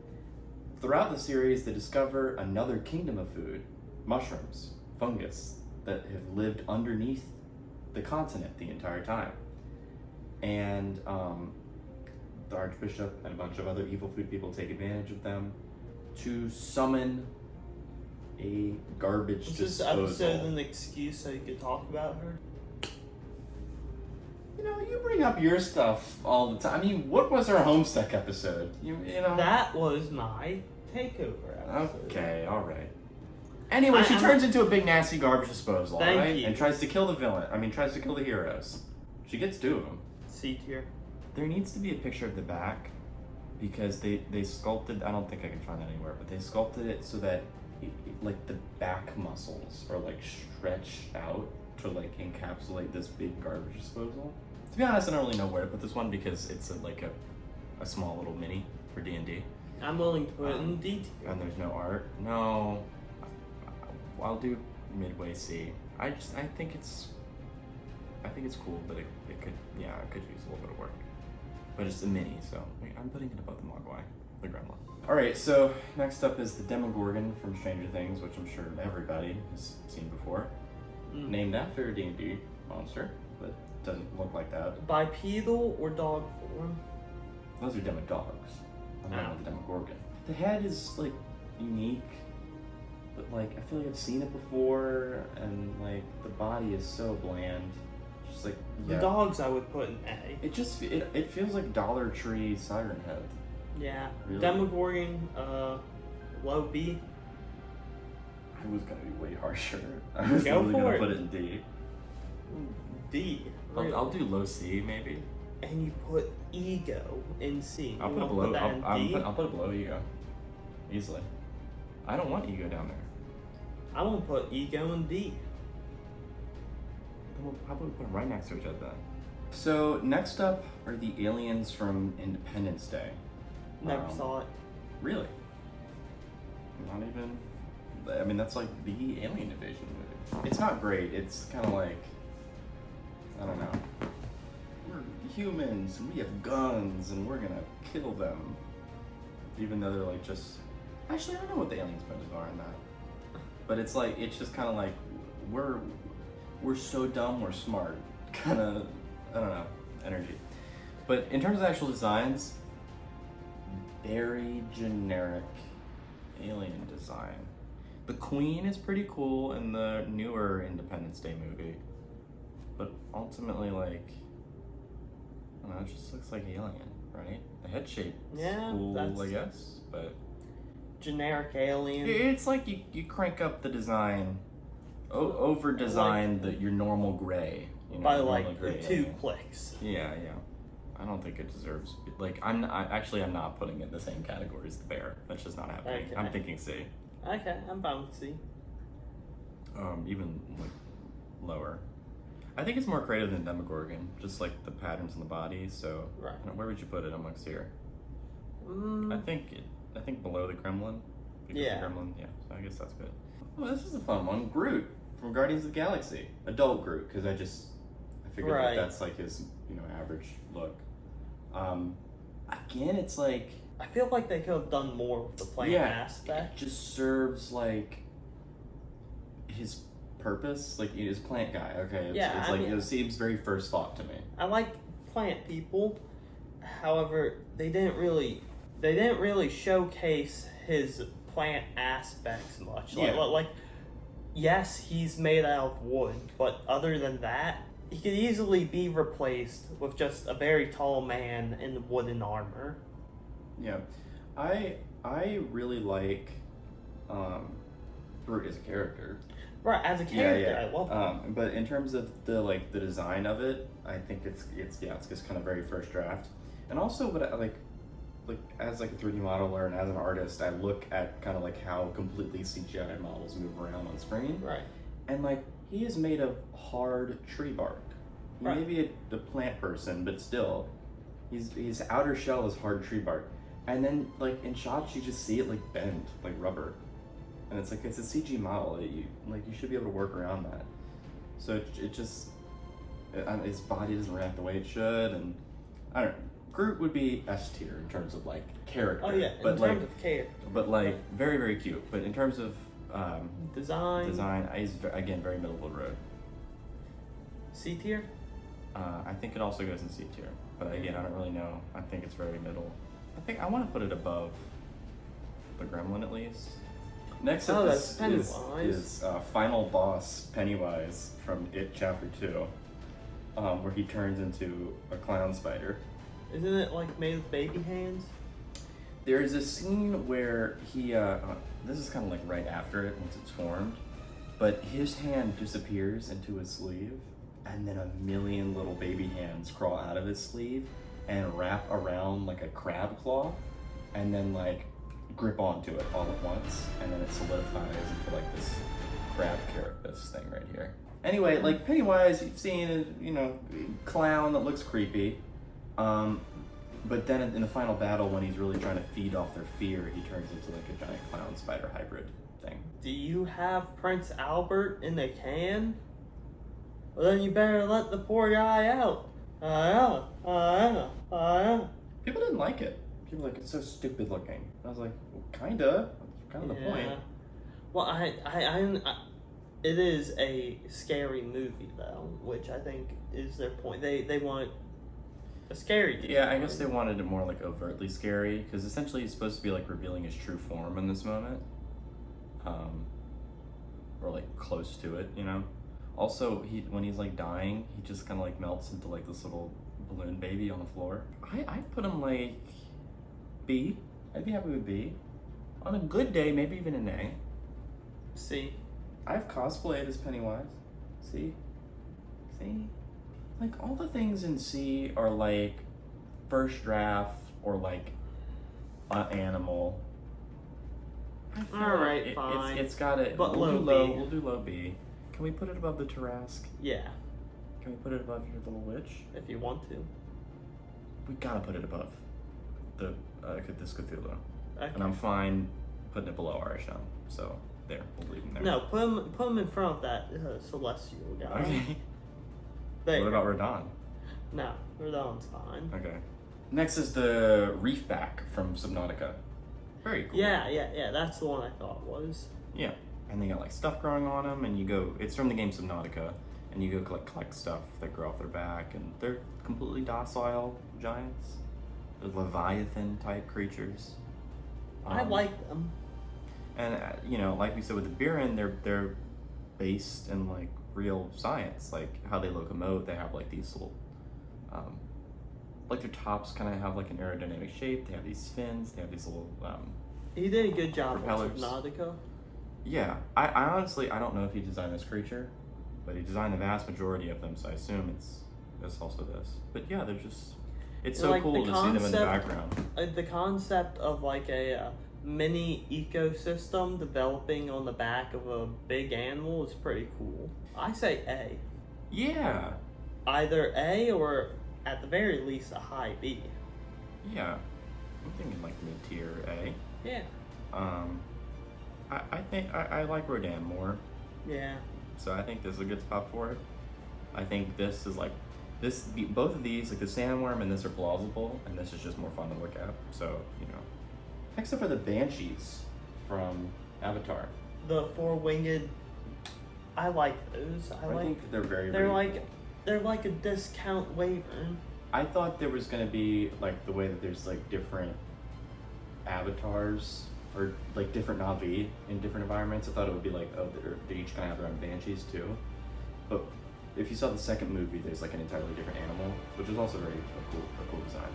Throughout the series, they discover another kingdom of food, mushrooms, fungus, that have lived underneath the continent the entire time. And the Archbishop and a bunch of other evil food people take advantage of them to summon a garbage Is this disposal. episode an excuse so you could talk about her? You know, you bring up your stuff all the time. I mean, what was our Homestuck episode? You know. That was my takeover episode. Okay, all right. Anyway, she turns into a big nasty garbage disposal, Thank right? you. And tries to kill the villain. I mean, tries to kill the heroes. She gets two of them. C tier. There needs to be a picture of the back, because they sculpted. I don't think I can find that anywhere, but they sculpted it so that like the back muscles are like stretched out to like encapsulate this big garbage disposal. To be honest, I don't really know where to put this one because it's a small little mini for D&D. I'm willing to put it in D tier. And there's no art. No, I'll do midway C. I think it's cool, but it could use a little bit of work. But it's a mini, so I'm putting it above the Mogwai, the Gremlin. All right, so next up is the Demogorgon from Stranger Things, which I'm sure everybody has seen before. Named after a D&D monster, but doesn't look like that. Bipedal or dog form? Those are Demodogs. I'm not the Demogorgon. The head is like unique, but like I feel like I've seen it before, and like the body is so bland. Just like The dogs I would put in A. It feels like Dollar Tree Siren Head. Yeah. Really? Demogorgon, low B. I was gonna be way harsher. I was Go really for gonna it. put it in D. D. Really? I'll do low C maybe. And you put ego in C. I'll You put it won't below. that in D? I'll put it below ego. Easily. I don't want ego down there. I won't put ego in D. How about we put them right next to each other then? So next up are the aliens from Independence Day. Never saw it. Really? Not even. I mean, that's like the alien invasion movie. It's not great. It's kind of like, I don't know. We're humans and we have guns and we're gonna kill them, even though they're like just. Actually, I don't know what the aliens' motives are in that. But it's like it's just kind of like we're so dumb we're smart kind of, I don't know, energy. But in terms of actual designs, very generic alien design. The Queen is pretty cool in the newer Independence Day movie. But ultimately, like, I don't know, it just looks like Alien, right? The head shape is cool, I guess, but... Generic Alien. It's like you crank up the design, over-design your normal gray. You know, by like gray, 2 clicks. Yeah. I don't think it deserves... Like, I'm not putting it in the same category as the bear. That's just not happening. Okay. I'm thinking C. Okay, I'm fine with C. Even like lower. I think it's more creative than Demogorgon, just like the patterns in the body. So, right. Where would you put it amongst here? I think below the Gremlin. Yeah. The Gremlin, yeah. So I guess that's good. Oh, this is a fun one. Groot from Guardians of the Galaxy, adult Groot, because I figured that that's like his average look. Again, it's like I feel like they could have done more with the plant aspect. It just serves like his purpose, like he's plant guy. Okay, it seems very first thought to me. I like plant people, however, they didn't really showcase his plant aspects much. Like, yes, he's made out of wood, but other than that, he could easily be replaced with just a very tall man in wooden armor. Yeah, I really like Groot as a character. Right, as a character, I love him. But in terms of the design of it, I think it's just kind of very first draft. And also, what I like as like a 3D modeler and as an artist, I look at kind of like how completely CGI models move around on screen. Right. And like he is made of hard tree bark. He may be a plant person, but still, his outer shell is hard tree bark. And then like in shots, you just see it like bend like rubber. And it's like, it's a CG model. You should be able to work around that. So his body doesn't react the way it should, and I don't know. Groot would be S tier in terms of like character. Oh yeah, in terms of character. But like very, very cute. But in terms of design, he's again very middle of the road. C tier. I think it also goes in C tier, but again, I don't really know. I think it's very middle. I think I want to put it above the Gremlin at least. Next up is final boss Pennywise from It Chapter 2, where he turns into a clown spider. Isn't it like made with baby hands? There is a scene where he, this is kind of like right after it, once it's formed, but his hand disappears into his sleeve, and then a million little baby hands crawl out of his sleeve and wrap around like a crab claw, and then like grip onto it all at once, and then it solidifies into like this crab carapace thing right here. Anyway, like Pennywise, you've seen clown that looks creepy, but then in the final battle, when he's really trying to feed off their fear, he turns into like a giant clown spider hybrid thing. Do you have Prince Albert in the can? Well, then you better let the poor guy out. People didn't like it. People were like, it's so stupid looking. I was like, well, kinda. That's kind of the point. Well, it is a scary movie though, which I think is their point. They want a scary game. Yeah, I guess they wanted it more like overtly scary, because essentially he's supposed to be like revealing his true form in this moment. Or like close to it, Also, when he's like dying, he just kind of like melts into like this little balloon baby on the floor. I'd put him like B. I'd be happy with B. On a good day, maybe even an A. C. I've cosplayed as Pennywise. C. Like all the things in C are like first draft or like animal. All right, fine. It's got it. But we'll low do low B. Can we put it above the Tarrasque? Yeah. Can we put it above your little witch? If you want to. We gotta put it above this Cthulhu. Okay. And I'm fine putting it below Arisham. So there, we'll leave him there. No, put him in front of that celestial guy. Okay. There. What about Radon? No, Radon's fine. Okay. Next is the Reefback from Subnautica. Very cool. Yeah. That's the one I thought was. Yeah. And they got like stuff growing on them, and it's from the game Subnautica, and you go collect stuff that grow off their back, and they're completely docile giants. They're Leviathan type creatures. I like them. And you know, like we said with the Buren, they're based in like real science, like how they locomote. They have like these little, like their tops kind of have like an aerodynamic shape. They have these fins. They have these little. He did a good job propellers. with Subnautica. Yeah, I honestly I don't know if he designed this creature, but he designed the vast majority of them, so I assume it's also this. But yeah, they're just it's so like cool to see them in the background. The concept of like a mini ecosystem developing on the back of a big animal is pretty cool. I say A. Yeah. Either A or at the very least a high B. Yeah, I'm thinking like mid-tier A. Yeah. I think I like Rodan more. Yeah. So I think this is a good spot for it. I think this is like both of these, like the sandworm and this, are plausible, and this is just more fun to look at. So, you know. Next up are the banshees from Avatar. The four-winged, I like those. I think they're very they're like a discount wyvern. I thought there was gonna be like the way that there's like different avatars or like different Na'vi in different environments. I thought it would be like, oh, they each kind of have their own banshees too. But if you saw the second movie, there's like an entirely different animal, which is also a cool design.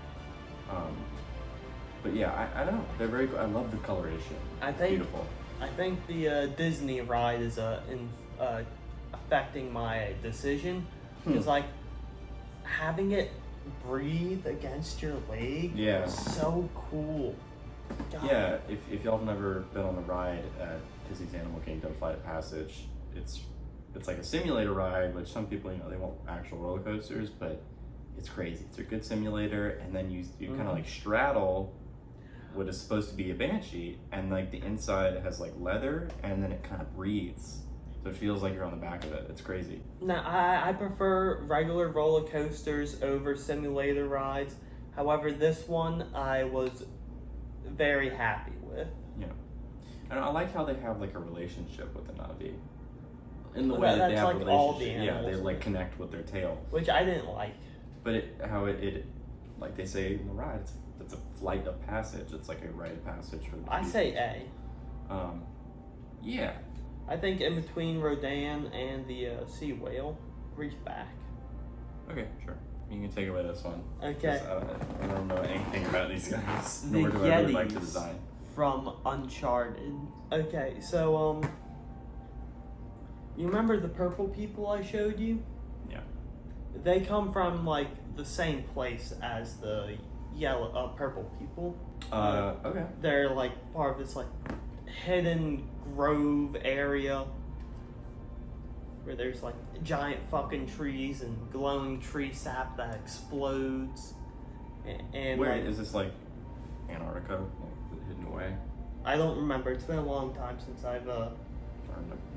But yeah, I don't know. They're very cool. I love the coloration. Beautiful. I think the Disney ride is affecting my decision because like having it breathe against your leg is so cool. God. Yeah, if y'all have never been on the ride at Disney's Animal Kingdom Flight of Passage, it's like a simulator ride, which some people, you know, they want actual roller coasters, but it's crazy. It's a good simulator, and then you kind of like straddle what is supposed to be a banshee, and like the inside has like leather, and then it kind of breathes, so it feels like you're on the back of it. It's crazy. Now I prefer regular roller coasters over simulator rides. However, this one I was very happy with. Yeah, and I like how they have like a relationship with the Na'vi. In the way that they have like relationship, all the animals, they like connect with their tail, which I didn't like. But it like they say in the ride, it's a flight of passage. It's like a rite of passage for the I say A. Yeah. I think in between Rodan and the sea whale, Reefback. Okay, sure. You can take away this one. Okay. I don't know anything about these guys. The Nor do I really like the Yetis design. from Uncharted. Okay, so you remember the purple people I showed you? Yeah. They come from like the same place as the purple people. Okay. They're like part of this like hidden grove area where there's like giant fucking trees and glowing tree sap that explodes. And where like, is this, like Antarctica, like hidden away? I don't remember. It's been a long time since I've Or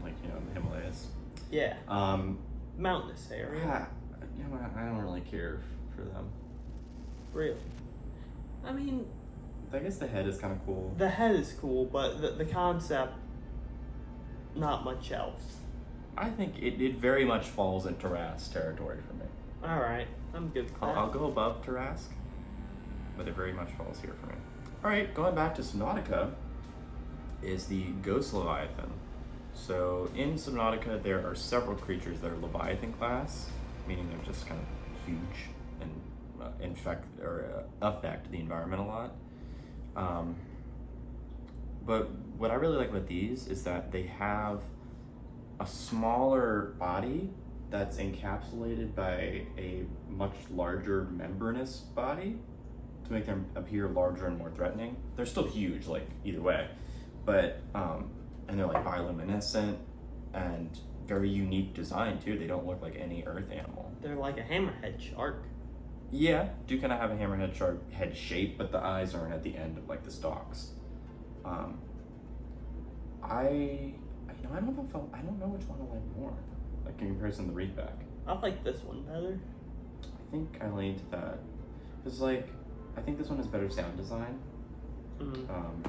like, you know, the Himalayas. Yeah. Mountainous area. You know, I don't really care for them. Really? I mean, I guess the head is kind of cool. the head is cool, but the concept, not much else. I think it very much falls in Tarask territory for me. Alright, I'm good with that. I'll go above Tarask, but it very much falls here for me. Alright, going back to Subnautica is the Ghost Leviathan. So in Subnautica, there are several creatures that are Leviathan class, meaning they're just kind of huge and affect the environment a lot. But what I really like about these is that they have a smaller body that's encapsulated by a much larger membranous body to make them appear larger and more threatening. They're still huge, like either way, but and they're like bioluminescent and very unique design too. They don't look like any earth animal. They're like a hammerhead shark. Yeah, do kind of have a hammerhead shark head shape, but the eyes aren't at the end of like the stalks. I don't know which one I like more, like in comparison to the Reefback. I like this one better. I think I lean to that. It's like, I think this one has better sound design. Mm-hmm.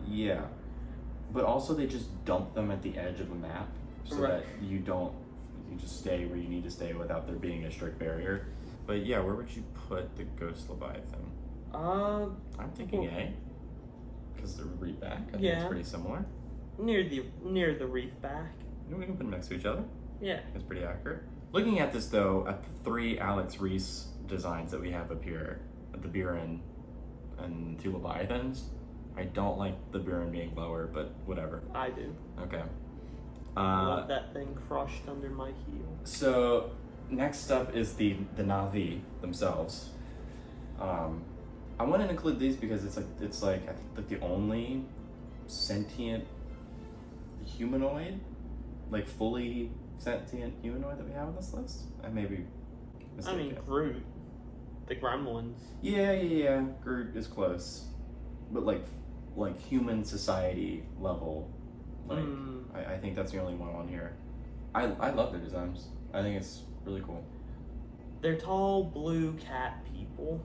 Yeah, but also they just dump them at the edge of a map so that you just stay where you need to stay without there being a strict barrier. But yeah, where would you put the Ghost Leviathan? I'm thinking A. because the reef back. I think Yeah. it's pretty similar. Near the reef back. We can put them next to each other. Yeah. It's pretty accurate. Looking at this though, at the 3 Alex Reese designs that we have up here, the Buren and 2 Leviathans, I don't like the Buren being lower, but whatever. I do. Okay. I want that thing crushed under my heel. So next up is the Na'vi themselves. I want to include these because it's like I think like the only sentient humanoid, like fully sentient humanoid that we have on this list. I may be mistaken. I mean, Groot, the Gremlins. Yeah. Groot is close, but like human society level, like I think that's the only one on here. I love their designs. I think it's really cool. They're tall blue cat people.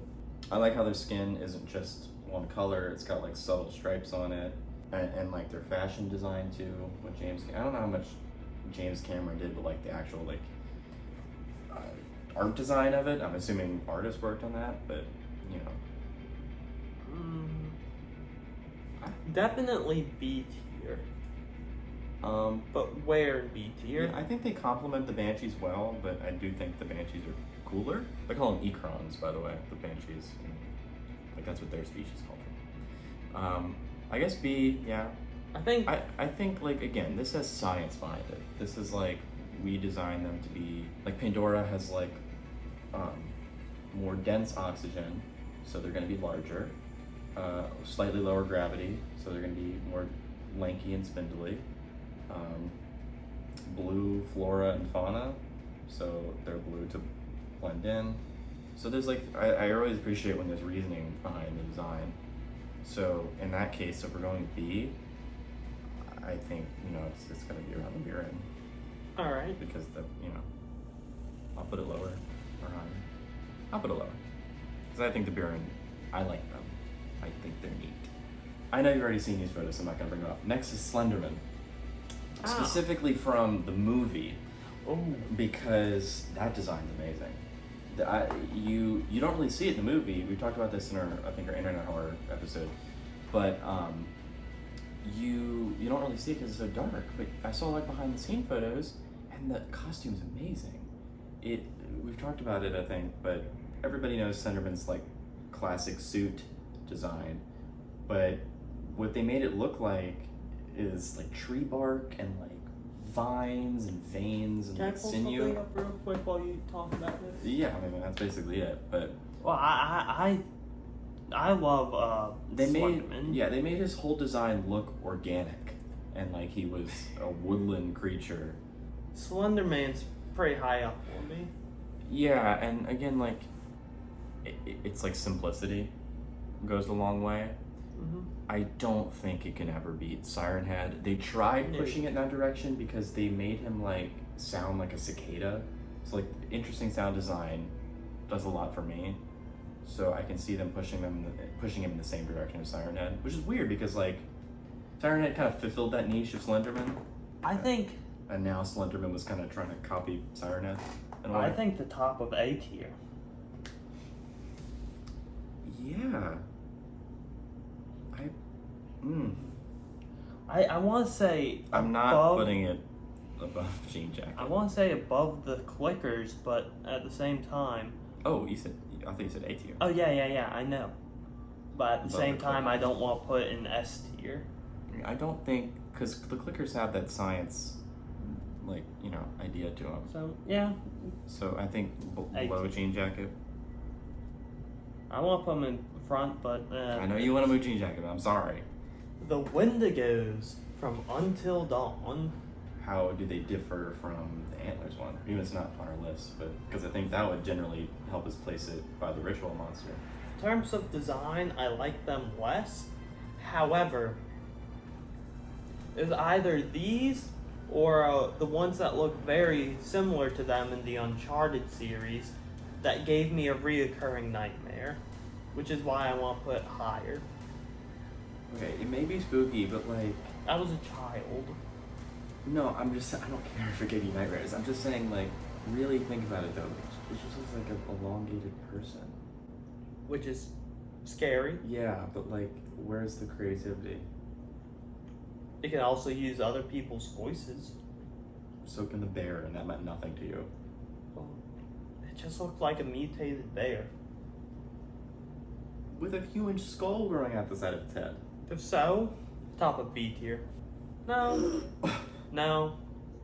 I like how their skin isn't just one color. It's got like subtle stripes on it, and like their fashion design too. With I don't know how much James Cameron did with like the actual like art design of it. I'm assuming artists worked on that, but you know. Definitely B tier. But where in B tier? Yeah, I think they complement the Banshees well, but I do think the Banshees are cooler. They call them Ekrons, by the way, the Banshees. Like that's what their species called. I guess B, yeah. I think like again, this has science behind it. This is like we designed them to be like Pandora has like more dense oxygen, so they're going to be larger. Slightly lower gravity, so they're going to be more lanky and spindly. Blue flora and fauna, so they're blue to blend in. So there's like, I always appreciate when there's reasoning behind the design. So in that case, if we're going B, I think, it's going to be around the Buren. All right. Because I'll put it lower or higher. I'll put it lower. Because I think the Buren, I like them. I think they're neat. I know you've already seen these photos, so I'm not going to bring them up. Next is Slenderman. Specifically from the movie. Oh. Because that design's amazing. You don't really see it in the movie. We talked about this in our internet horror episode. But you don't really see it because it's so dark. But I saw like behind the scene photos, and the costume's amazing. We've talked about it, I think, but everybody knows Slenderman's like classic suit design, but what they made it look like is like tree bark and like vines and veins and like sinew. Can I pull something up real quick while you talk about this? Yeah, I mean that's basically it. But well, I love Slenderman. They made his whole design look organic and like he was a woodland creature. Slenderman's pretty high up for me. Yeah, and again, like it's like simplicity goes a long way. Mm-hmm. I don't think it can ever beat Siren Head. They tried pushing it in that direction because they made him like sound like a cicada. So like interesting sound design does a lot for me. So I can see them pushing him in the same direction as Siren Head, which is weird because like Siren Head kind of fulfilled that niche of Slenderman. I think. And now Slenderman was kind of trying to copy Siren Head. I think the top of A tier. Yeah. I want to say I'm not putting it above Jean Jacket. I want to say above the Clickers, but at the same time. Oh, I think you said A tier. Oh yeah, I know. But at the Above same the time, Clickers. I don't want to put it in S tier. I don't think, because the Clickers have that science, like, idea to them. So yeah. So I think below Jean Jacket. I want to put them in front, but I know you want to move Jean Jacket, but I'm sorry. The Wendigos from Until Dawn. How do they differ from the Antlers one? Even it's not on our list, but because I think that would generally help us place it by the ritual monster. In terms of design, I like them less. However, it's either these or the ones that look very similar to them in the Uncharted series that gave me a reoccurring nightmare, which is why I want to put it higher. Okay, it may be spooky, but like... I was a child. No, I don't care if it gave you nightmares. I'm just saying, like, really think about it though. It just looks like an elongated person. Which is scary. Yeah, but like, where's the creativity? You can also use other people's voices. So can the bear, and that meant nothing to you. Well, it just looked like a mutated bear. With a huge skull growing out the side of its head. If so, top of B tier. No. No.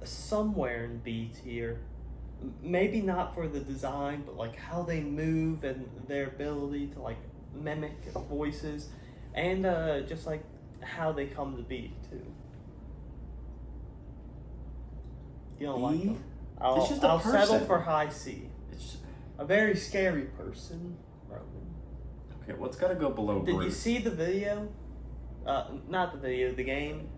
Somewhere in B tier. Maybe not for the design, but like how they move and their ability to like mimic voices, and just like how they come to be too. You don't like them? It's just a I'll settle person. for high C. It's just... A very scary person, Roman. Okay, what's got to go below Did Groot? you see the video? Not the video, the game.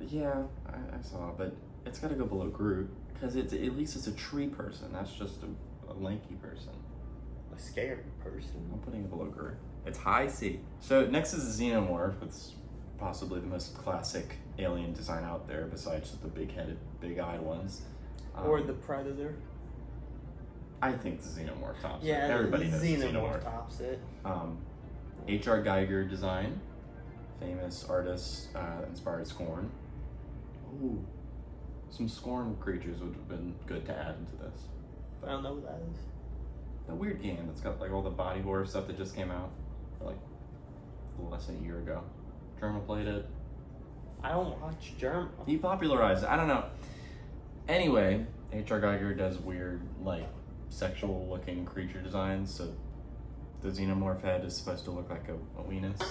Yeah, I saw, but it's got to go below Groot because at least it's a tree person. That's just a lanky person. A scary person. I'm putting it below Groot. It's high C. So next is the Xenomorph. It's possibly the most classic alien design out there, besides just the big-headed, big-eyed ones. Or the Predator. I think the Xenomorph tops it. Yeah, Everybody knows the Xenomorph tops it. H.R. Geiger design, famous artist, inspired Scorn. Ooh, some Scorn creatures would have been good to add into this. I don't know what that is. A weird game that's got like all the body horror stuff that just came out like less than a year ago. German played it. I don't watch German. He popularized it. I don't know. Anyway, H.R. Geiger does weird, like, sexual-looking creature designs, so the Xenomorph head is supposed to look like a weenus.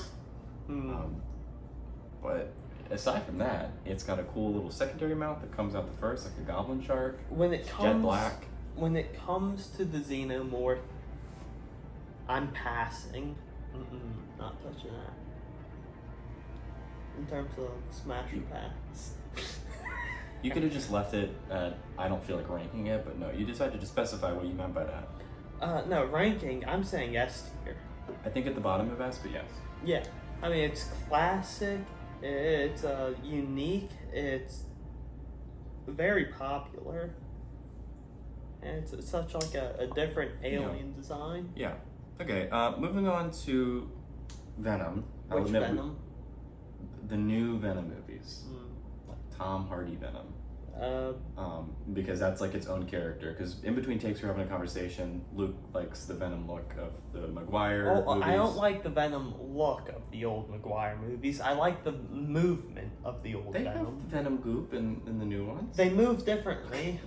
But aside from that, it's got a cool little secondary mouth that comes out the first, like a goblin shark. When it comes, jet black. When it comes to the Xenomorph, I'm passing. Not touching that. In terms of smash and pass. You could have just left it at, I don't feel like ranking it, but no, you decided to specify what you meant by that. No, ranking, I'm saying S tier. I think at the bottom of S, but yes. Yeah, I mean, it's classic, it's unique, it's very popular, and it's such like a different alien design. Yeah. Okay, moving on to Venom. Which Venom? The new Venom movies. Tom Hardy Venom. Because that's like its own character. Because in between takes, we're having a conversation. Luke likes the Venom look of the Maguire movies. I don't like the Venom look of the old Maguire movies. I like the movement of the old Venom. They have Venom goop in the new ones. They move differently.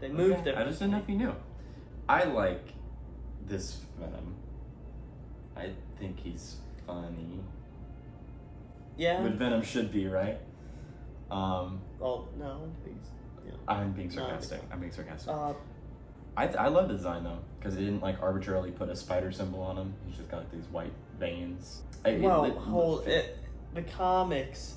They move differently. I just didn't know if you knew. I like this Venom. I think he's funny. Yeah. But Venom should be, right? Well, no, please. Yeah. I'm being sarcastic. I'm being sarcastic. I love the design though, because it didn't like arbitrarily put a spider symbol on him. He's just got like these white veins. The comics,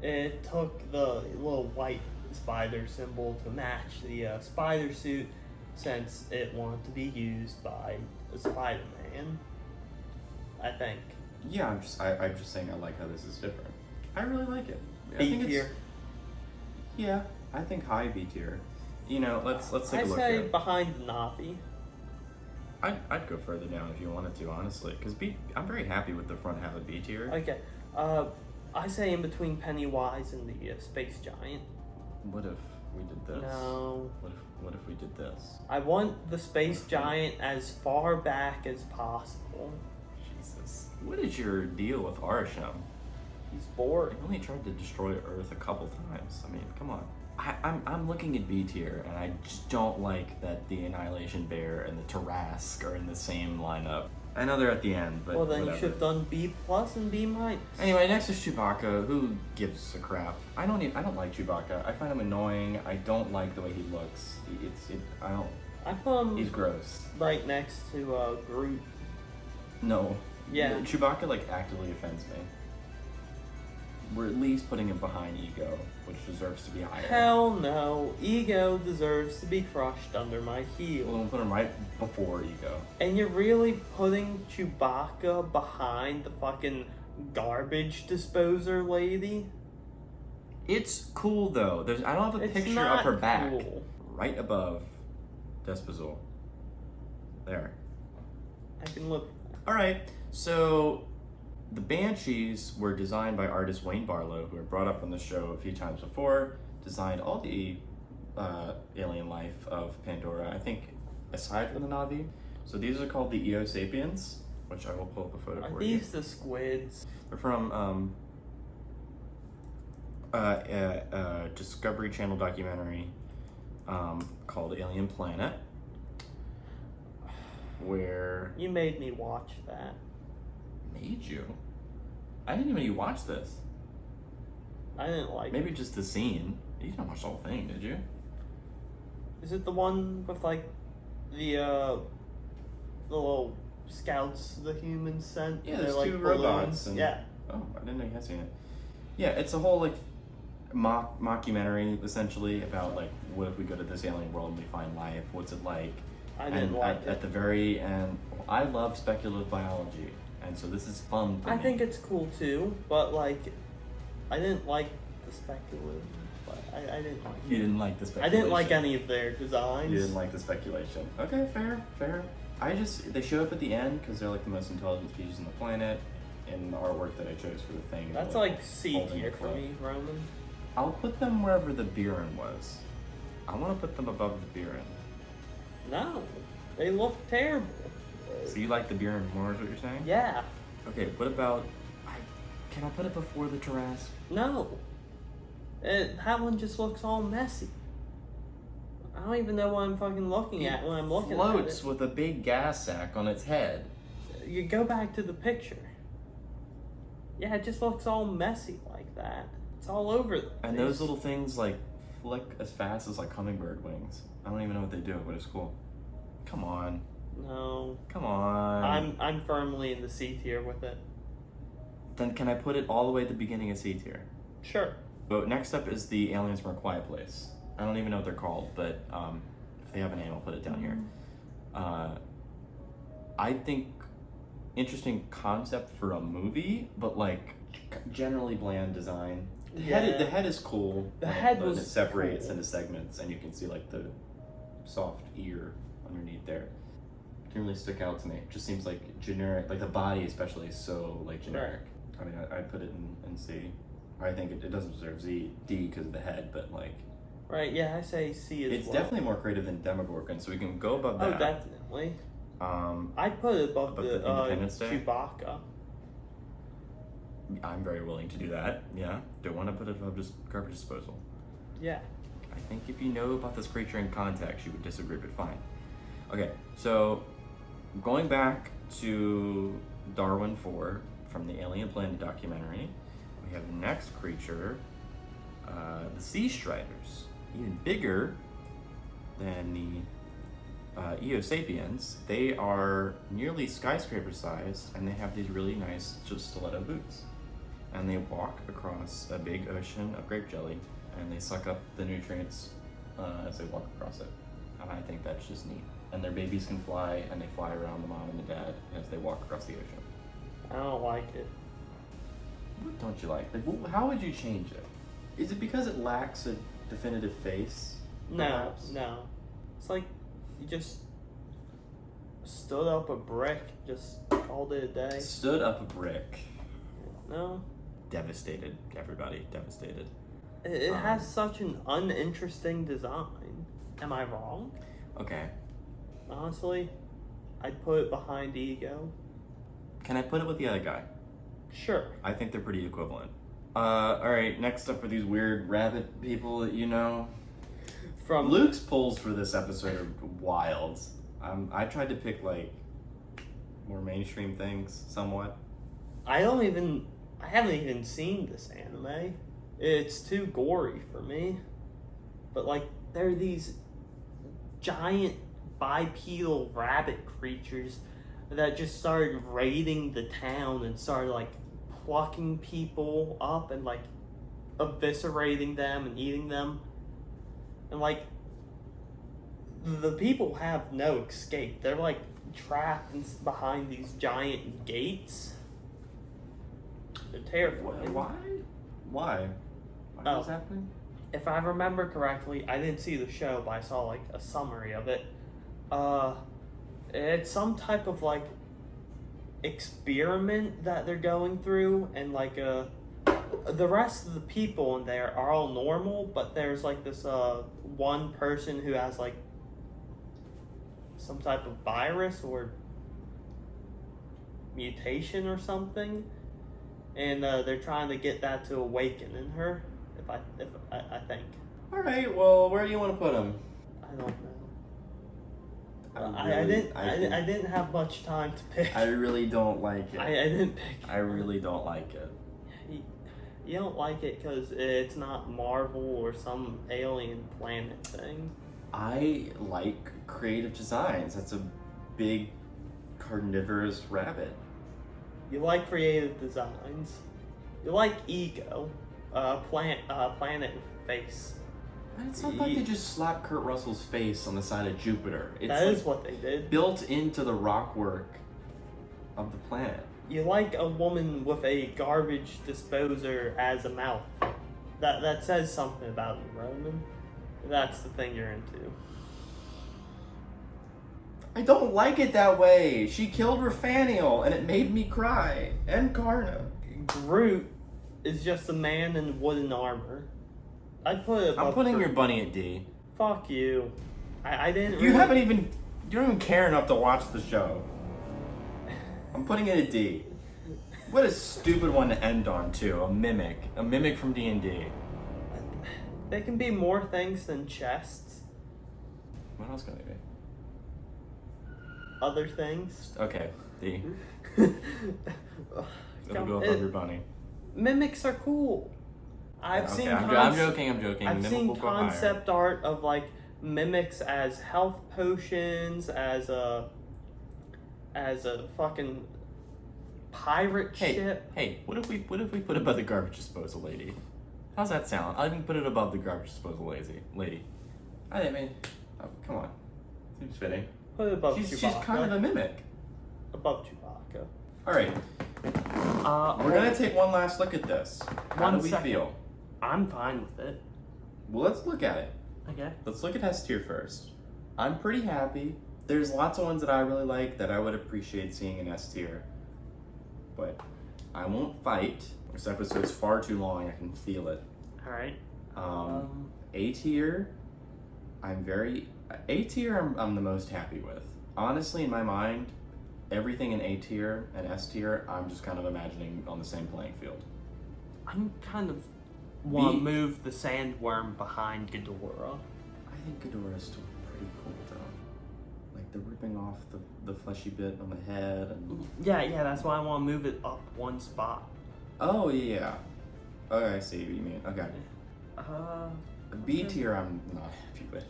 it took the little white spider symbol to match the spider suit, since it wanted to be used by a Spider-Man. I think. Yeah, I'm just saying I like how this is different. I really like it. B tier. Yeah, I think high B tier. You know, let's take a look I say here. behind Navi. I'd go further down if you wanted to, honestly, because I'm very happy with the front half of B tier. Okay, I say in between Pennywise and the Space Giant. What if we did this? No. What if we did this? I want the Space Giant as far back as possible. Jesus. What is your deal with Arsham? He's bored. He only tried to destroy Earth a couple times. I mean, come on. I'm looking at B tier, and I just don't like that the Annihilation Bear and the Tarrasque are in the same lineup. I know they're at the end, but well, then whatever. you should have done B plus and B minus. Anyway, next is Chewbacca. Who gives a crap? I don't like Chewbacca. I find him annoying. I don't like the way he looks. I put him. He's gross. Right next to Groot. No. Yeah. Chewbacca like actively offends me. We're at least putting him behind Ego, which deserves to be higher. Hell no. Ego deserves to be crushed under my heel. We'll put him right before Ego. And you're really putting Chewbacca behind the fucking garbage disposer lady? It's cool though. I don't have a picture of her back. Right above Despazol. There. I can look. All right, so the Banshees were designed by artist Wayne Barlow, who had brought up on the show a few times before, designed all the alien life of Pandora, I think, aside from the Na'vi. So these are called the Eo Sapiens, which I will pull up a photo for you. Are these the squids? They're from Discovery Channel documentary called Alien Planet, where... You made me watch that. Made you? I didn't even watch this. I didn't like Maybe it. just the scene. You didn't watch the whole thing, did you? Is it the one with like the little scouts the humans sent? Yeah, there's They're, two like, robots. balloons? And, Yeah. Oh, I didn't know you had seen it. Yeah, it's a whole like mockumentary essentially about like what if we go to this alien world and we find life? What's it like? I didn't like it. At the very end, I love speculative biology, and so this is fun for me. I think it's cool too, but like, I didn't like the speculative. But I didn't like. You didn't like the I speculation. didn't like any of their designs. You didn't like the speculation. Okay, fair. They show up at the end because they're like the most intelligent species on the planet. In the artwork that I chose for the thing. That's like C tier for me, Roman. I'll put them wherever the Buren was. I want to put them above the Buren. No, they look terrible. So you like the Buren more, is what you're saying? Yeah. Okay, what about... Can I put it before the Tarrasque? No. That one just looks all messy. I don't even know what I'm fucking looking at when I'm looking at it. Floats with a big gas sack on its head. You go back to the picture. Yeah, it just looks all messy like that. It's all over the place. And those little things like flick as fast as like hummingbird wings. I don't even know what they do, but it's cool. Come on. No. Come on. I'm firmly in the C tier with it. Then can I put it all the way at the beginning of C tier? Sure. But next up is the Aliens from a Quiet Place. I don't even know what they're called, but if they have a name, I'll put it down here. I think interesting concept for a movie, but like generally bland design. The head is cool. The head but was it separates cool. into segments, and you can see like the soft ear underneath there. Didn't really stick out to me. It just seems like generic. Like the body, especially, is so like generic. Right. I mean, I'd put it in C. I think it doesn't deserve D because of the head, but like. Right. Yeah, I say C as well. It's definitely more creative than Demogorgon, so we can go above that. Oh, definitely. I'd put it above the Independence Day? Chewbacca. I'm very willing to do that. Yeah. Don't want to put it above just garbage disposal. Yeah. I think if you know about this creature in context, you would disagree, but fine. Okay, so going back to Darwin 4 from the Alien Planet documentary, we have the next creature, the Sea Striders. Even bigger than the Eo Sapiens. They are nearly skyscraper sized, and they have these really nice just stiletto boots. And they walk across a big ocean of grape jelly, and they suck up the nutrients as they walk across it. And I think that's just neat. And their babies can fly, and they fly around the mom and the dad as they walk across the ocean. I don't like it. What don't you like? How would you change it? Is it because it lacks a definitive face? Perhaps? No. It's like you just stood up a brick, just called it a day. Stood up a brick. No. Devastated, everybody. Devastated. It has such an uninteresting design. Am I wrong? Okay. Honestly, I'd put it behind Ego. Can I put it with the other guy? Sure. I think they're pretty equivalent. Alright, next up are these weird rabbit people that you know. From Luke's pulls for this episode are wild. I tried to pick like more mainstream things somewhat. I haven't even seen this anime. It's too gory for me. But like, there are these giant bipedal rabbit creatures that just started raiding the town and started like plucking people up and like eviscerating them and eating them. And like, the people have no escape. They're like trapped behind these giant gates. They're terrifying. Why is this happening? If I remember correctly, I didn't see the show, but I saw like a summary of it. It's some type of like experiment that they're going through, and like the rest of the people in there are all normal, but there's like this one person who has like some type of virus or mutation or something, and they're trying to get that to awaken in her. If I think. All right. Well, where do you want to put him? I don't know. I didn't have much time to pick. I really don't like it. I didn't pick. I really don't like it. You don't like it because it's not Marvel or some alien planet thing. I like creative designs. That's a big carnivorous rabbit. You like creative designs. You like ego. Planet face. It's not like they just slapped Kurt Russell's face on the side of Jupiter. That is what they did. Built into the rockwork of the planet. You like a woman with a garbage disposer as a mouth. That says something about you, Roman. That's the thing you're into. I don't like it that way. She killed Raphaniel, and it made me cry. And Karna. Groot is just a man in wooden armor. I'd put it. I'm putting your bunny at D. Fuck you. I didn't. You haven't even. You don't even care enough to watch the show. I'm putting it at D. What a stupid one to end on too. A mimic from D&D. They can be more things than chests. What else can they be? Other things. Okay, D. It'll go above your bunny. Mimics are cool. I'm joking. I've Mimic seen will go concept art of like mimics as health potions, as a fucking pirate ship. Hey, what if we put it above the garbage disposal lady? How's that sound? I can put it above the garbage disposal lady. I mean, oh, come on, seems fitting. Put it above Chewbacca. She's kind of a mimic. Above Chewbacca. All right. We're gonna take one last look at this. How do we feel? I'm fine with it. Well, let's look at it. Okay. Let's look at S tier first. I'm pretty happy. There's lots of ones that I really like that I would appreciate seeing in S tier, but I won't fight. This episode's far too long. I can feel it. All right. A tier. A tier. I'm the most happy with. Honestly, in my mind, everything in A tier and S tier, I'm just kind of imagining on the same playing field. I'm kind of want to move the sandworm behind Ghidorah. I think Ghidorah's still pretty cool though. Like the ripping off the fleshy bit on the head and. Yeah. That's why I want to move it up one spot. Oh yeah. Okay, I see what you mean. Okay. B tier, I'm not happy with.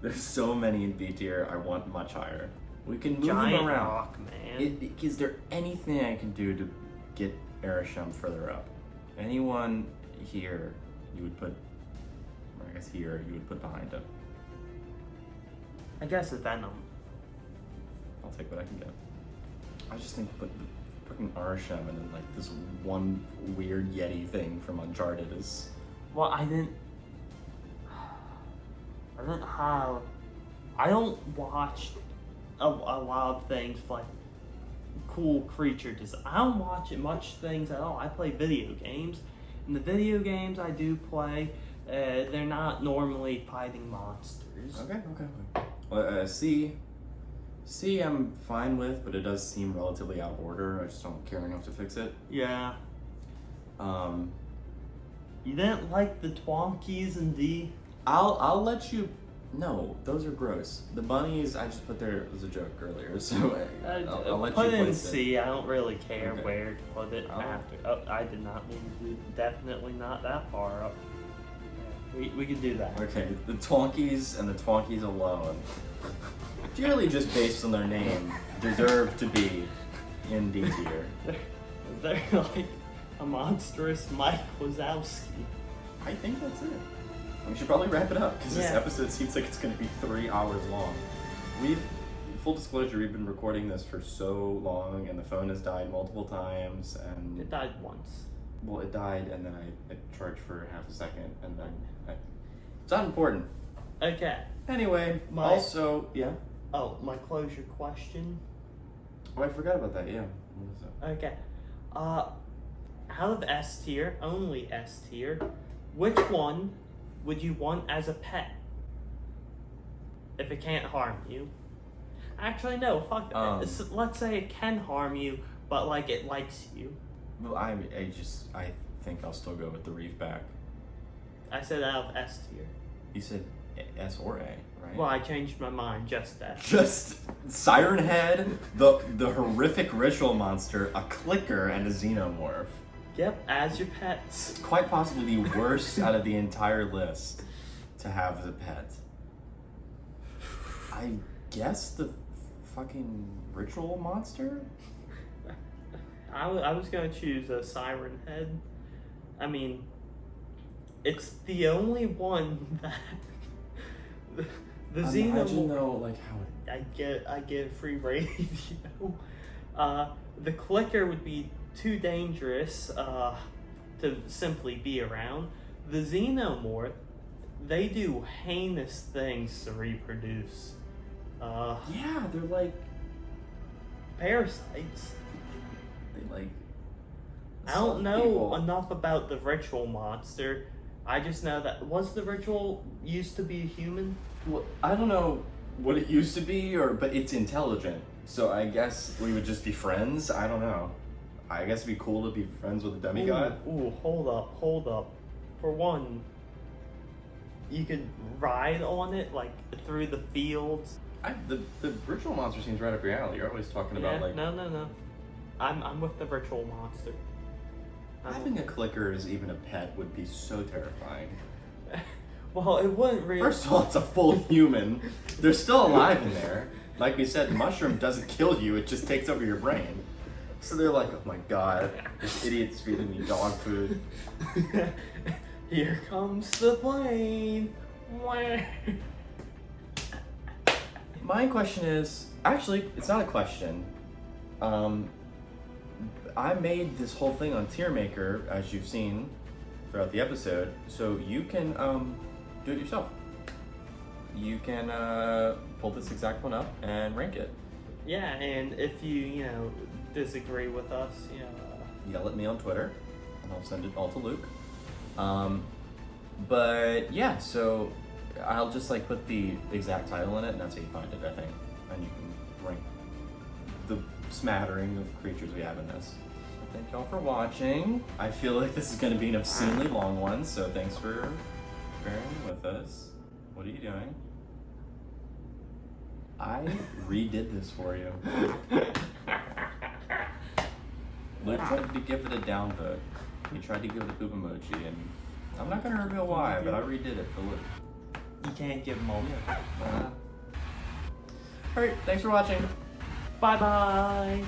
There's so many in B tier. I want much higher. We can move Giant them around. rock, man. Is there anything I can do to get Arishem further up? Anyone here you would put, or I guess here you would put behind him? I guess a Venom. I'll take what I can get. I just think put fucking Arishem and then like this one weird Yeti thing from Uncharted is. Well, I don't watch a lot of things like cool creature design. I don't watch much things at all. I play video games, and the video games I do play, they're not normally fighting monsters. Okay. Well, C I'm fine with, but it does seem relatively out of order. I just don't care enough to fix it. Yeah. You didn't like the Twonkies in D? I'll let you. No, those are gross. The bunnies I just put there as a joke earlier, so I'll let put you it in place C. I don't really care Okay. where to put it after. Oh, I did not mean to do. Definitely not that far up. We can do that. Okay, the Twonkies and the Twonkies alone, purely just based on their name, deserve to be in D tier. They're like a monstrous Mike Wazowski. I think that's it. We should probably wrap it up because this episode seems like it's going to be 3 hours long. Full disclosure, we've been recording this for so long, and the phone has died multiple times, and It died once. well, it died, and then I charged for half a second, and then it's not important. Okay. Anyway, My closure question. Oh, I forgot about that. Yeah. What is it? Okay. Out of S tier, only S tier, which one would you want as a pet? If it can't harm you. Actually, no. Fuck. Let's say it can harm you, but like it likes you. Well, I think I'll still go with the reefback. I said out of S tier. You said S or A, right? Well, I changed my mind. Just S. Just Siren Head, the horrific ritual monster, a clicker, and a xenomorph. Yep, as your pets. Quite possibly the worst out of the entire list to have as a pet. I guess the fucking ritual monster? I was gonna choose a Siren Head. I mean, it's the only one that the Xenomorph. Imagine though, like how I get free radio. The clicker would be too dangerous to simply be around. The Xenomorph, they do heinous things to reproduce. yeah, they're like parasites. they like. I don't know enough about the ritual monster. I just know that was the ritual used to be a human. Well, I don't know what it used to be, but it's intelligent. So I guess we would just be friends. I don't know. I guess it'd be cool to be friends with a demigod. Ooh, hold up. For one, you could ride on it like through the fields. The ritual monster seems right up your alley. You're always talking about like. No. I'm with the ritual monster. Having a clicker as even a pet would be so terrifying. Well, it wouldn't really. First of all, it's a full human. They're still alive in there. Like we said, the mushroom doesn't kill you, it just takes over your brain. So they're like, oh my god, this idiot's feeding me dog food. Here comes the plane. My question is, actually, it's not a question. I made this whole thing on Tier Maker, as you've seen throughout the episode, so you can do it yourself. You can pull this exact one up and rank it. Yeah, and if you disagree with us, yell at me on Twitter, and I'll send it all to Luke. But yeah, so I'll just like put the exact title in it, and that's how you find it, I think, and you can rank the smattering of creatures we have in this. So thank y'all for watching. I feel like this is going to be an obscenely long one, so thanks for bearing with us. What are you doing? I redid this for you. Luke tried to give it a down vote. He tried to give it a poop emoji, and I'm not going to reveal why, but I redid it for Luke. You can't give them all. Alright, thanks for watching. Bye-bye.